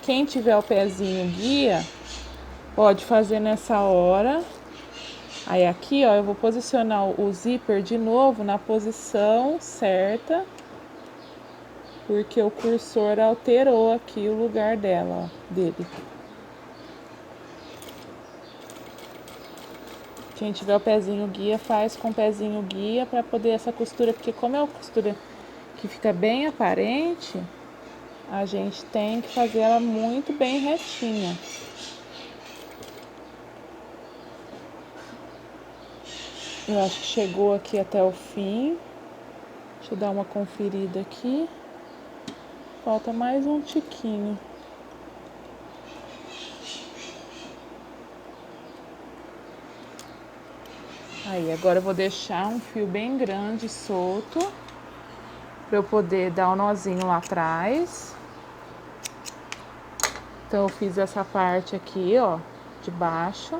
Quem tiver o pezinho guia, pode fazer nessa hora. Aí aqui, ó, eu vou posicionar o zíper de novo na posição certa, porque o cursor alterou aqui o lugar dele. Quem tiver o pezinho guia, faz com o pezinho guia para poder essa costura, porque como é uma costura que fica bem aparente, a gente tem que fazer ela muito bem retinha. Eu acho que chegou aqui até o fim. Deixa eu dar uma conferida aqui. Falta mais um tiquinho. Aí, agora eu vou deixar um fio bem grande solto para eu poder dar o nozinho lá atrás. Então eu fiz essa parte aqui, ó, de baixo.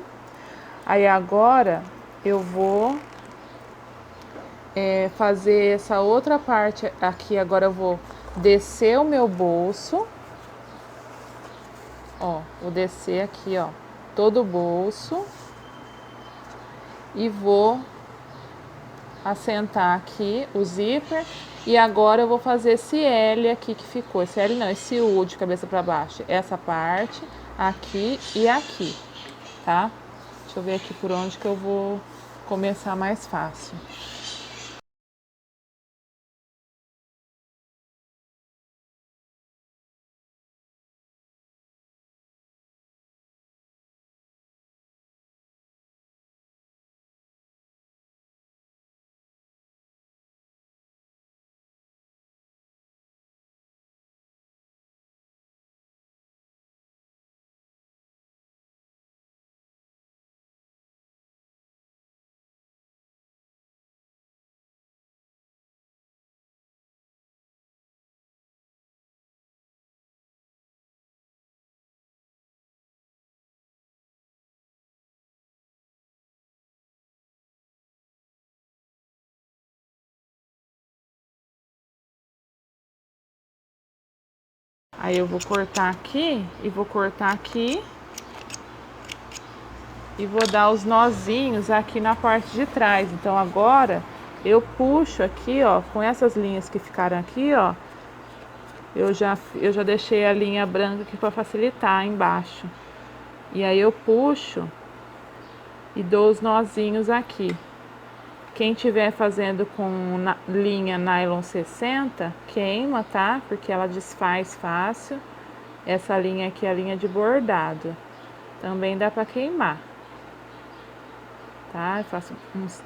Aí agora eu vou fazer essa outra parte aqui. Agora eu vou descer o meu bolso. Ó, vou descer aqui, ó, todo o bolso. E vou assentar aqui o zíper. E agora eu vou fazer esse L aqui que ficou. Esse L não, esse U de cabeça para baixo. Essa parte aqui e aqui, tá? Deixa eu ver aqui por onde que eu vou começar mais fácil. Aí eu vou cortar aqui e vou cortar aqui. E vou dar os nozinhos aqui na parte de trás. Então agora eu puxo aqui, ó, com essas linhas que ficaram aqui, ó. Eu já deixei a linha branca aqui para facilitar embaixo. E aí eu puxo e dou os nozinhos aqui. Quem tiver fazendo com linha nylon 60, queima, tá? Porque ela desfaz fácil. Essa linha aqui é a linha de bordado. Também dá para queimar. Tá? Eu faço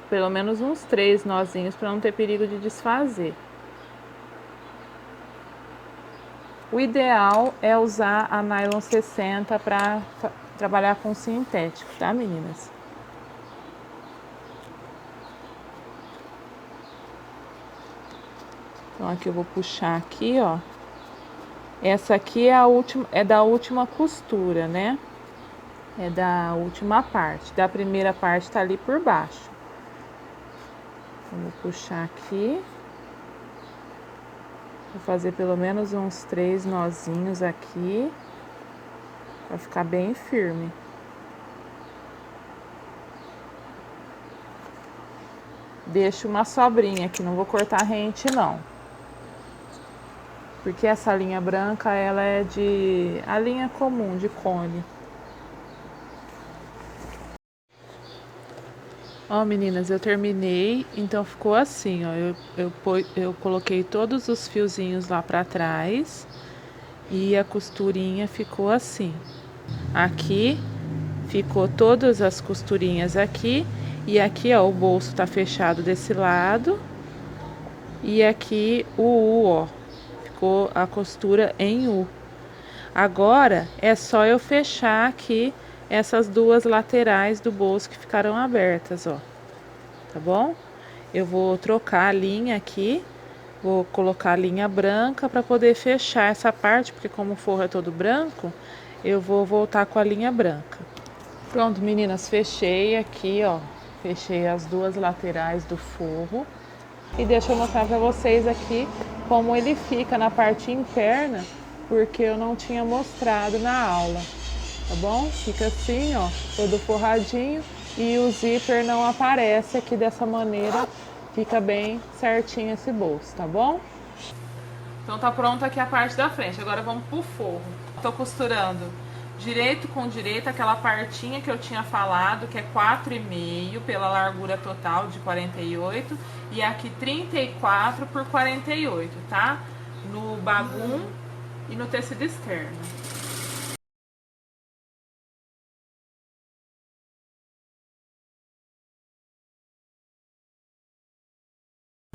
pelo menos uns 3 nozinhos para não ter perigo de desfazer. O ideal é usar a nylon 60 para trabalhar com sintético, tá, meninas? Então aqui eu vou puxar aqui, ó. Essa aqui é a última, é da última costura, né? É da última parte. Da primeira parte tá ali por baixo. Então, vou puxar aqui. Vou fazer pelo menos uns 3 nozinhos aqui, para ficar bem firme. Deixo uma sobrinha aqui, não vou cortar rente não. Porque essa linha branca, ela é a linha comum de cone. Ó, meninas, eu terminei, então ficou assim, ó. Eu coloquei todos os fiozinhos lá pra trás e a costurinha ficou assim. Aqui ficou todas as costurinhas aqui e aqui, ó, o bolso tá fechado desse lado e aqui o U, ó, ficou a costura em U. Agora é só eu fechar aqui essas duas laterais do bolso que ficaram abertas, ó, tá bom? Eu vou trocar a linha aqui, vou colocar a linha branca para poder fechar essa parte, porque como o forro é todo branco, eu vou voltar com a linha branca. Pronto, meninas, fechei aqui, ó, fechei as duas laterais do forro. E deixa eu mostrar para vocês aqui como ele fica na parte interna, porque eu não tinha mostrado na aula. Tá bom? Fica assim, ó, todo forradinho e o zíper não aparece aqui dessa maneira, fica bem certinho esse bolso, tá bom? Então tá pronta aqui a parte da frente, agora vamos pro forro. Tô costurando direito com direito, aquela partinha que eu tinha falado, que é 4,5 pela largura total de 48 e aqui 34 por 48, tá? No bagum e no tecido externo.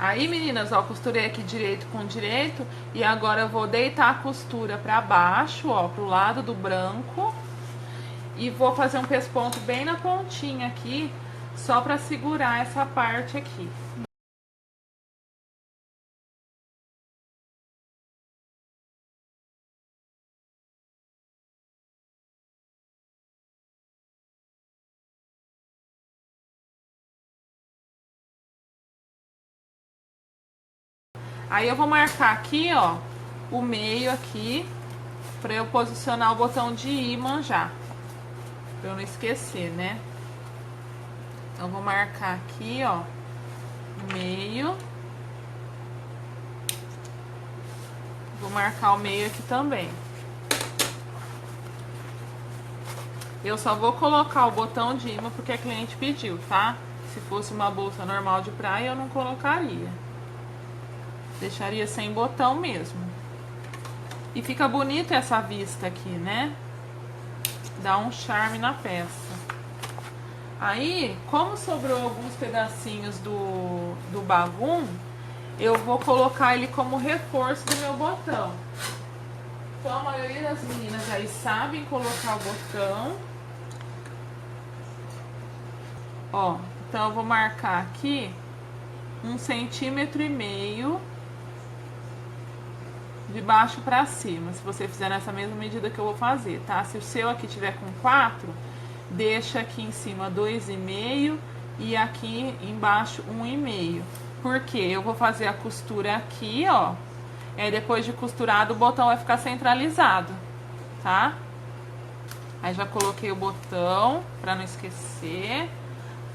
Aí, meninas, ó, costurei aqui direito com direito e agora eu vou deitar a costura pra baixo, ó, pro lado do branco e vou fazer um pesponto bem na pontinha aqui, só pra segurar essa parte aqui. Aí eu vou marcar aqui, ó, o meio aqui, pra eu posicionar o botão de ímã já, pra eu não esquecer, né? Então eu vou marcar aqui, ó, o meio. Vou marcar o meio aqui também. Eu só vou colocar o botão de ímã porque a cliente pediu, tá? Se fosse uma bolsa normal de praia, eu não colocaria. Deixaria sem botão mesmo. E fica bonita essa vista aqui, né? Dá um charme na peça. Aí, como sobrou alguns pedacinhos do bagum, eu vou colocar ele como reforço do meu botão. Então, a maioria das meninas aí sabem colocar o botão. Ó, então eu vou marcar aqui 1,5 cm de baixo pra cima, se você fizer nessa mesma medida que eu vou fazer, tá? Se o seu aqui tiver com 4, deixa aqui em cima 2,5 e aqui embaixo 1,5. Porque eu vou fazer a costura aqui, ó. Depois de costurado, o botão vai ficar centralizado, tá? Aí já coloquei o botão, pra não esquecer.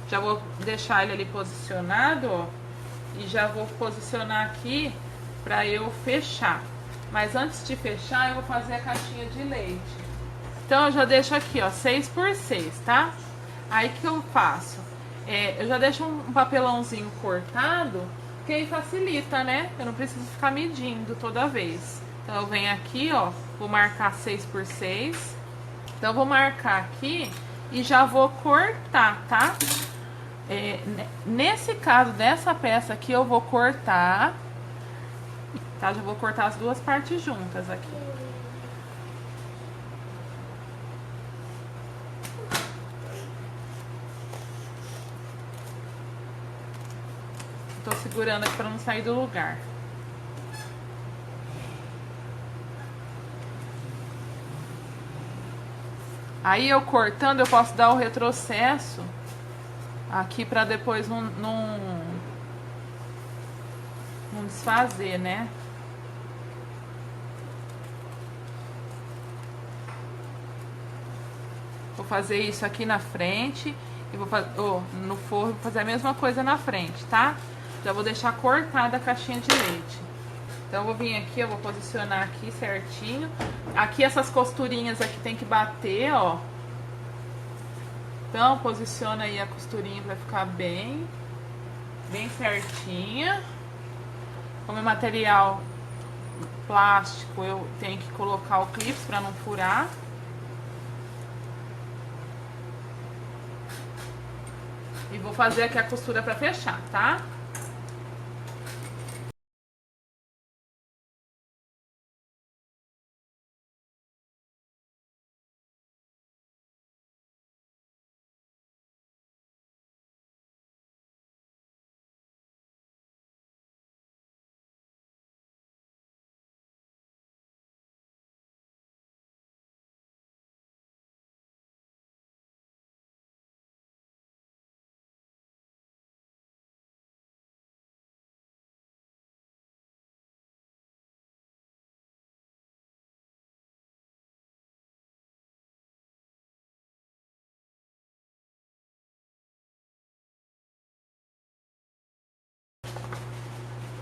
Já vou deixar ele ali posicionado, ó. E já vou posicionar aqui pra eu fechar. Mas antes de fechar, eu vou fazer a caixinha de leite. Então, eu já deixo aqui, ó, 6x6, tá? Aí, o que eu faço? Eu já deixo um papelãozinho cortado, que aí facilita, né? Eu não preciso ficar medindo toda vez. Então, eu venho aqui, ó, vou marcar 6x6. Então, eu vou marcar aqui e já vou cortar, tá? Nesse caso, dessa peça aqui, eu vou cortar, tá? Já vou cortar as duas partes juntas aqui. Tô segurando aqui pra não sair do lugar. Aí eu cortando, eu posso dar o retrocesso aqui pra depois não desfazer, né? Vou fazer isso aqui na frente e vou fazer no forro, vou fazer a mesma coisa na frente, tá? Já vou deixar cortada a caixinha de leite. Então eu vou vir aqui, eu vou posicionar aqui certinho. Aqui essas costurinhas aqui tem que bater, ó. Então posiciona aí a costurinha pra ficar bem certinha. Como é material plástico, eu tenho que colocar o clips pra não furar. E vou fazer aqui a costura pra fechar, tá?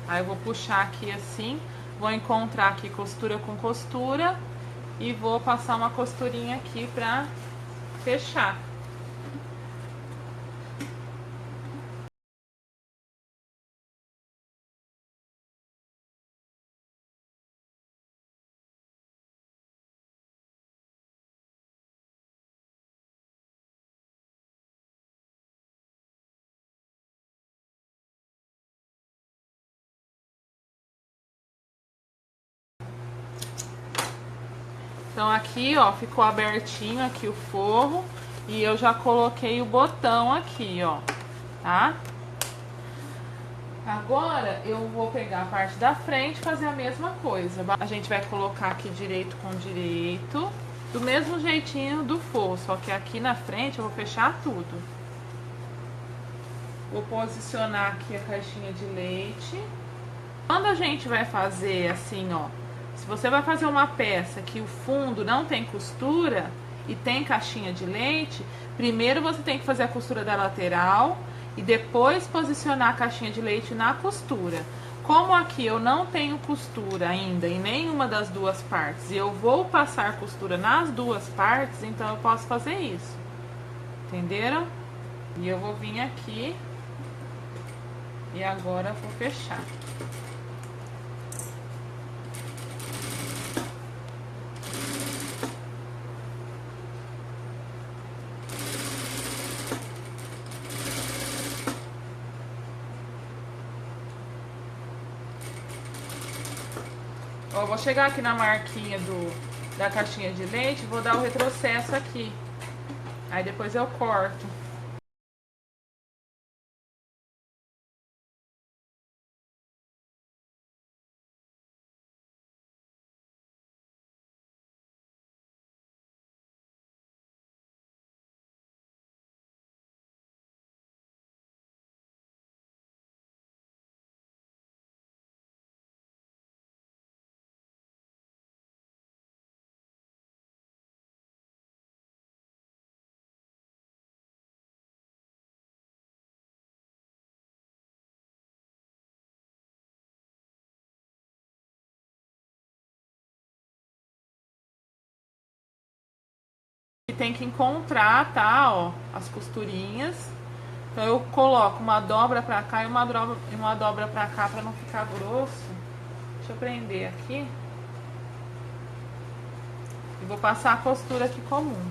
Aí eu vou puxar aqui assim, vou encontrar aqui costura com costura e vou passar uma costurinha aqui pra fechar. Então aqui, ó, ficou abertinho aqui o forro e eu já coloquei o botão aqui, ó, tá? Agora eu vou pegar a parte da frente e fazer a mesma coisa. A gente vai colocar aqui direito com direito, do mesmo jeitinho do forro, só que aqui na frente eu vou fechar tudo. Vou posicionar aqui a caixinha de leite. Quando a gente vai fazer assim, ó, se você vai fazer uma peça que o fundo não tem costura e tem caixinha de leite, primeiro você tem que fazer a costura da lateral e depois posicionar a caixinha de leite na costura. Como aqui eu não tenho costura ainda em nenhuma das duas partes e eu vou passar costura nas duas partes, então eu posso fazer isso. Entenderam? E eu vou vir aqui e agora vou fechar. Ó, vou chegar aqui na marquinha da caixinha de leite, vou dar o retrocesso aqui. Aí depois eu corto. E tem que encontrar, tá, ó, as costurinhas. Então eu coloco uma dobra pra cá e uma dobra pra cá pra não ficar grosso. Deixa eu prender aqui. E vou passar a costura aqui comum.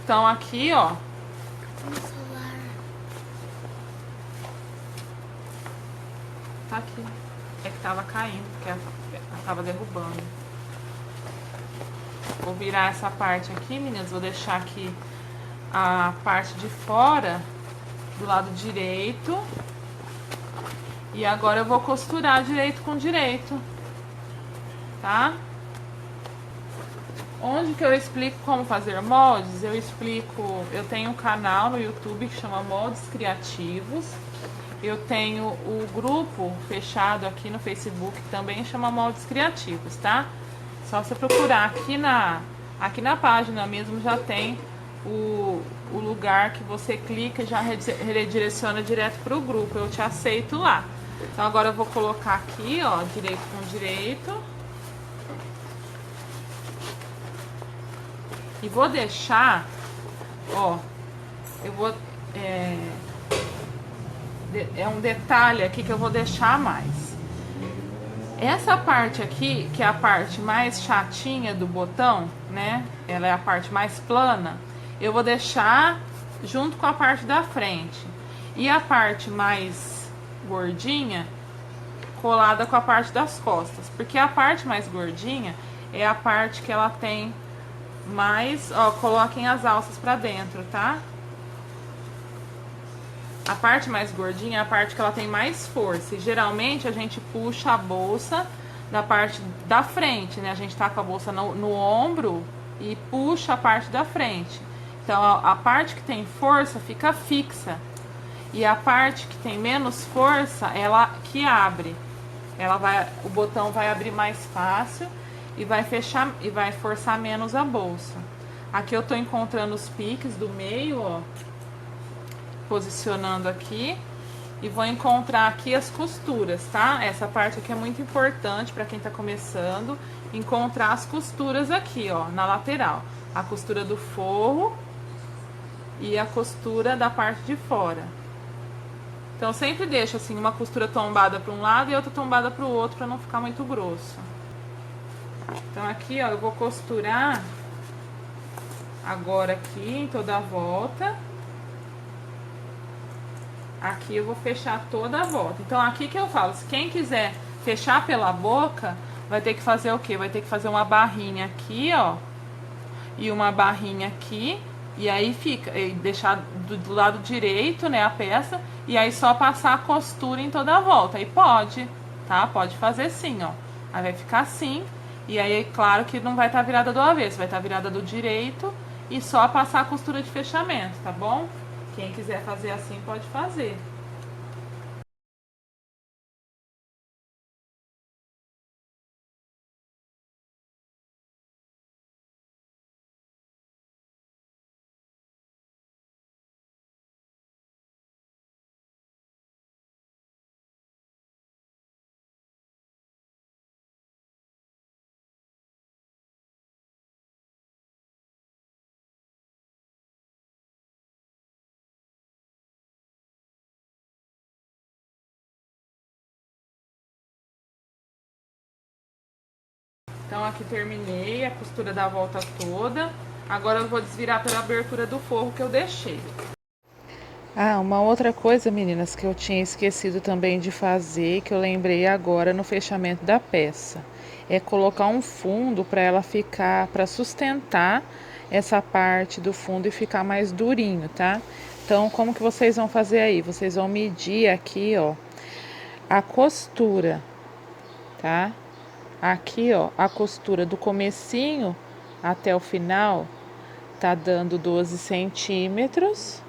Então aqui, ó, No celular. tá aqui. É que tava caindo, porque ela tava derrubando. Vou virar essa parte aqui, meninas. Vou deixar aqui a parte de fora do lado direito. E agora eu vou costurar direito com direito, tá? Onde que eu explico como fazer moldes? Eu tenho um canal no YouTube que chama Moldes Criativos. Eu tenho o grupo fechado aqui no Facebook que também chama Moldes Criativos, tá? Só você procurar aqui na página mesmo já tem o lugar que você clica e já redireciona direto pro grupo. Eu te aceito lá. Então agora eu vou colocar aqui, ó, direito com direito. E vou deixar, ó, eu vou, é um detalhe aqui que eu vou deixar a mais. Essa parte aqui, que é a parte mais chatinha do botão, né, ela é a parte mais plana, eu vou deixar junto com a parte da frente. E a parte mais gordinha, colada com a parte das costas. Porque a parte mais gordinha é a parte que ela tem mais, ó, coloquem as alças pra dentro, tá? A parte mais gordinha é a parte que ela tem mais força. E geralmente a gente puxa a bolsa da parte da frente, né? A gente tá com a bolsa no ombro e puxa a parte da frente. Então a parte que tem força fica fixa. E a parte que tem menos força, ela que abre. O botão vai abrir mais fácil e vai fechar e vai forçar menos a bolsa. Aqui eu tô encontrando os piques do meio, ó, posicionando aqui, e vou encontrar aqui as costuras, tá? Essa parte aqui é muito importante para quem tá começando, encontrar as costuras aqui, ó, na lateral. A costura do forro e a costura da parte de fora. Então sempre deixa assim uma costura tombada para um lado e outra tombada para o outro, para não ficar muito grosso. Então aqui, ó, eu vou costurar agora aqui em toda a volta. Aqui eu vou fechar toda a volta. Então aqui que eu falo, se quem quiser fechar pela boca, vai ter que fazer o quê? Vai ter que fazer uma barrinha aqui, ó, e uma barrinha aqui, e aí fica, e deixar do lado direito, né, a peça, e aí só passar a costura em toda a volta. Aí pode, tá? Pode fazer sim, ó. Aí vai ficar assim. E aí, claro que não vai estar virada do avesso, vai estar virada do direito e só passar a costura de fechamento, tá bom? Quem quiser fazer assim, pode fazer. Então aqui terminei a costura da volta toda. Agora eu vou desvirar pela abertura do forro que eu deixei. Ah, uma outra coisa, meninas, que eu tinha esquecido também de fazer, que eu lembrei agora no fechamento da peça, é colocar um fundo para ela ficar, para sustentar essa parte do fundo e ficar mais durinho, tá? Então, como que vocês vão fazer aí? Vocês vão medir aqui, ó, a costura, tá? Aqui, ó, a costura do comecinho até o final tá dando 12 centímetros,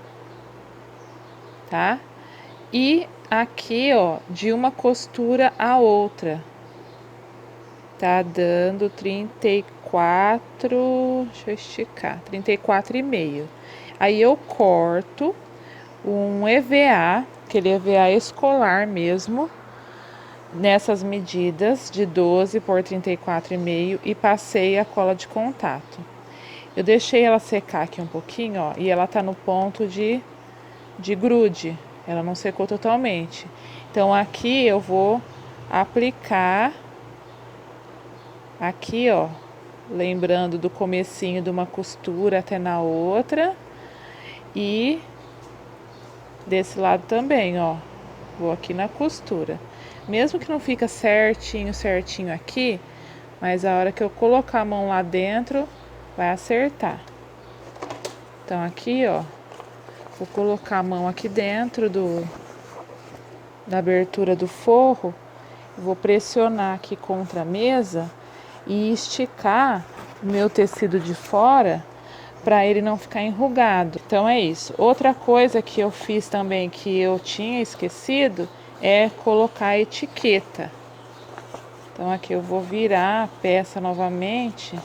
tá? E aqui, ó, de uma costura a outra, tá dando 34, deixa eu esticar, 34,5. Aí eu corto um EVA, aquele EVA escolar mesmo, nessas medidas de 12 por 34,5 e passei a cola de contato. Eu deixei ela secar aqui um pouquinho, ó, e ela tá no ponto de grude, ela não secou totalmente. Então aqui eu vou aplicar aqui, ó, lembrando do comecinho de uma costura até na outra. E desse lado também, ó, vou aqui na costura. Mesmo que não fica certinho aqui, mas a hora que eu colocar a mão lá dentro, vai acertar. Então aqui, ó, vou colocar a mão aqui dentro da abertura do forro, vou pressionar aqui contra a mesa e esticar o meu tecido de fora para ele não ficar enrugado. Então é isso. Outra coisa que eu fiz também que eu tinha esquecido é colocar a etiqueta. Então aqui eu vou virar a peça novamente.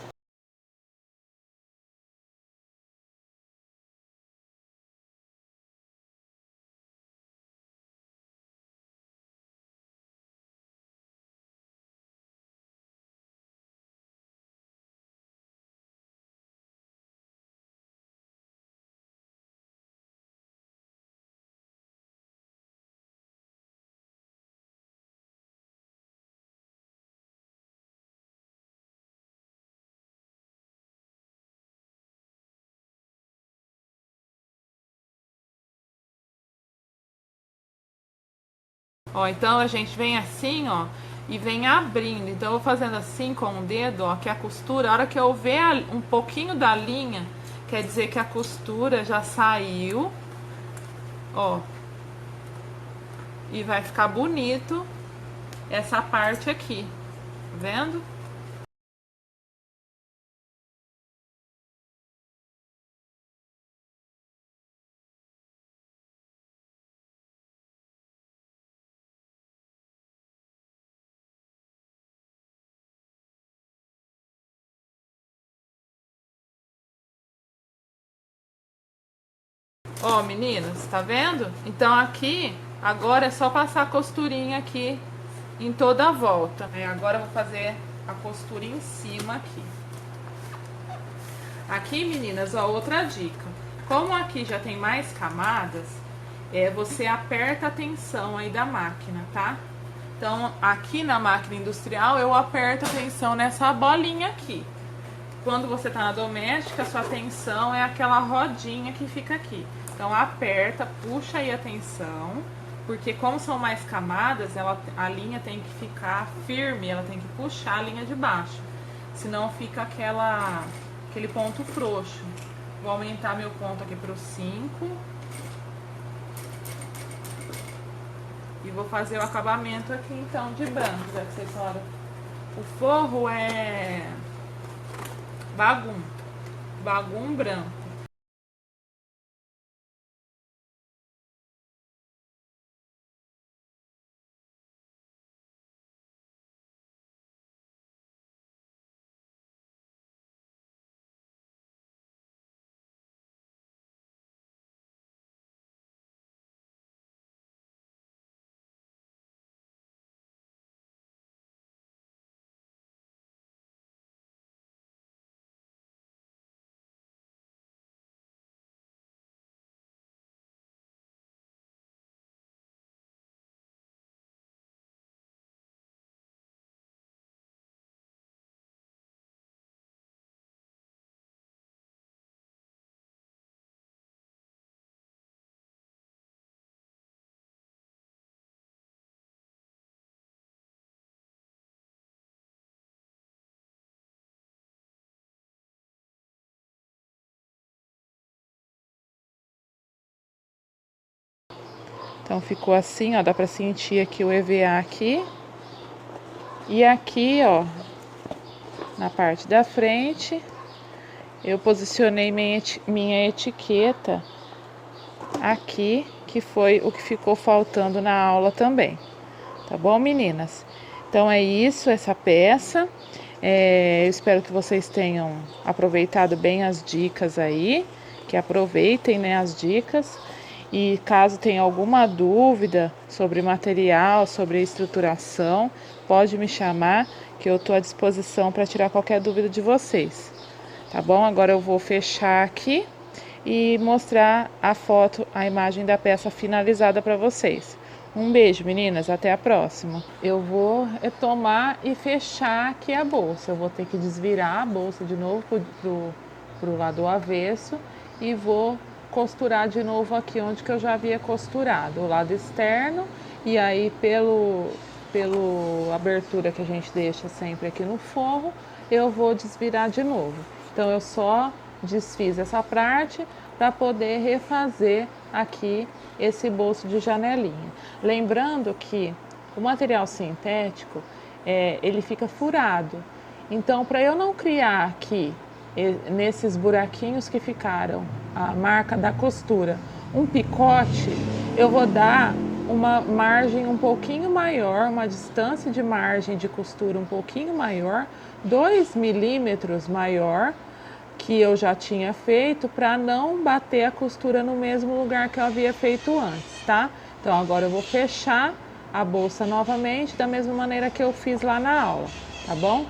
Ó, então a gente vem assim, ó, e vem abrindo. Então eu vou fazendo assim com o dedo, ó, que a costura, a hora que eu ver um pouquinho da linha, quer dizer que a costura já saiu, ó. E vai ficar bonito essa parte aqui, tá vendo? Ó, meninas, tá vendo? Então aqui, agora é só passar a costurinha aqui em toda a volta. Agora eu vou fazer a costura em cima aqui. Aqui, meninas, ó, outra dica. Como aqui já tem mais camadas, você aperta a tensão aí da máquina, tá? Então, aqui na máquina industrial, eu aperto a tensão nessa bolinha aqui. Quando você tá na doméstica, a sua tensão é aquela rodinha que fica aqui. Então, aperta, puxa aí a tensão, porque como são mais camadas, a linha tem que ficar firme, ela tem que puxar a linha de baixo. Senão fica aquele ponto frouxo. Vou aumentar meu ponto aqui para o 5. E vou fazer o acabamento aqui, então, de branco, já que vocês falaram. O forro é bagum branco. Então ficou assim, ó, dá pra sentir aqui o EVA aqui. E aqui, ó, na parte da frente, eu posicionei minha etiqueta aqui, que foi o que ficou faltando na aula também. Tá bom, meninas? Então é isso, essa peça. Eu espero que vocês tenham aproveitado bem as dicas aí, que aproveitem, né, as dicas. E caso tenha alguma dúvida sobre material, sobre estruturação, pode me chamar, que eu estou à disposição para tirar qualquer dúvida de vocês. Tá bom? Agora eu vou fechar aqui e mostrar a foto, a imagem da peça finalizada para vocês. Um beijo, meninas, até a próxima. Eu vou retomar e fechar aqui a bolsa. Eu vou ter que desvirar a bolsa de novo pro lado avesso e vou costurar de novo aqui onde que eu já havia costurado, o lado externo, e aí pela abertura que a gente deixa sempre aqui no forro, eu vou desvirar de novo. Então eu só desfiz essa parte para poder refazer aqui esse bolso de janelinha. Lembrando que o material sintético, ele fica furado. Então, para eu não criar aqui, nesses buraquinhos que ficaram, a marca da costura, um picote, eu vou dar uma margem um pouquinho maior, uma distância de margem de costura um pouquinho maior, 2 milímetros maior, que eu já tinha feito, para não bater a costura no mesmo lugar que eu havia feito antes, tá? Então agora eu vou fechar a bolsa novamente da mesma maneira que eu fiz lá na aula, tá bom?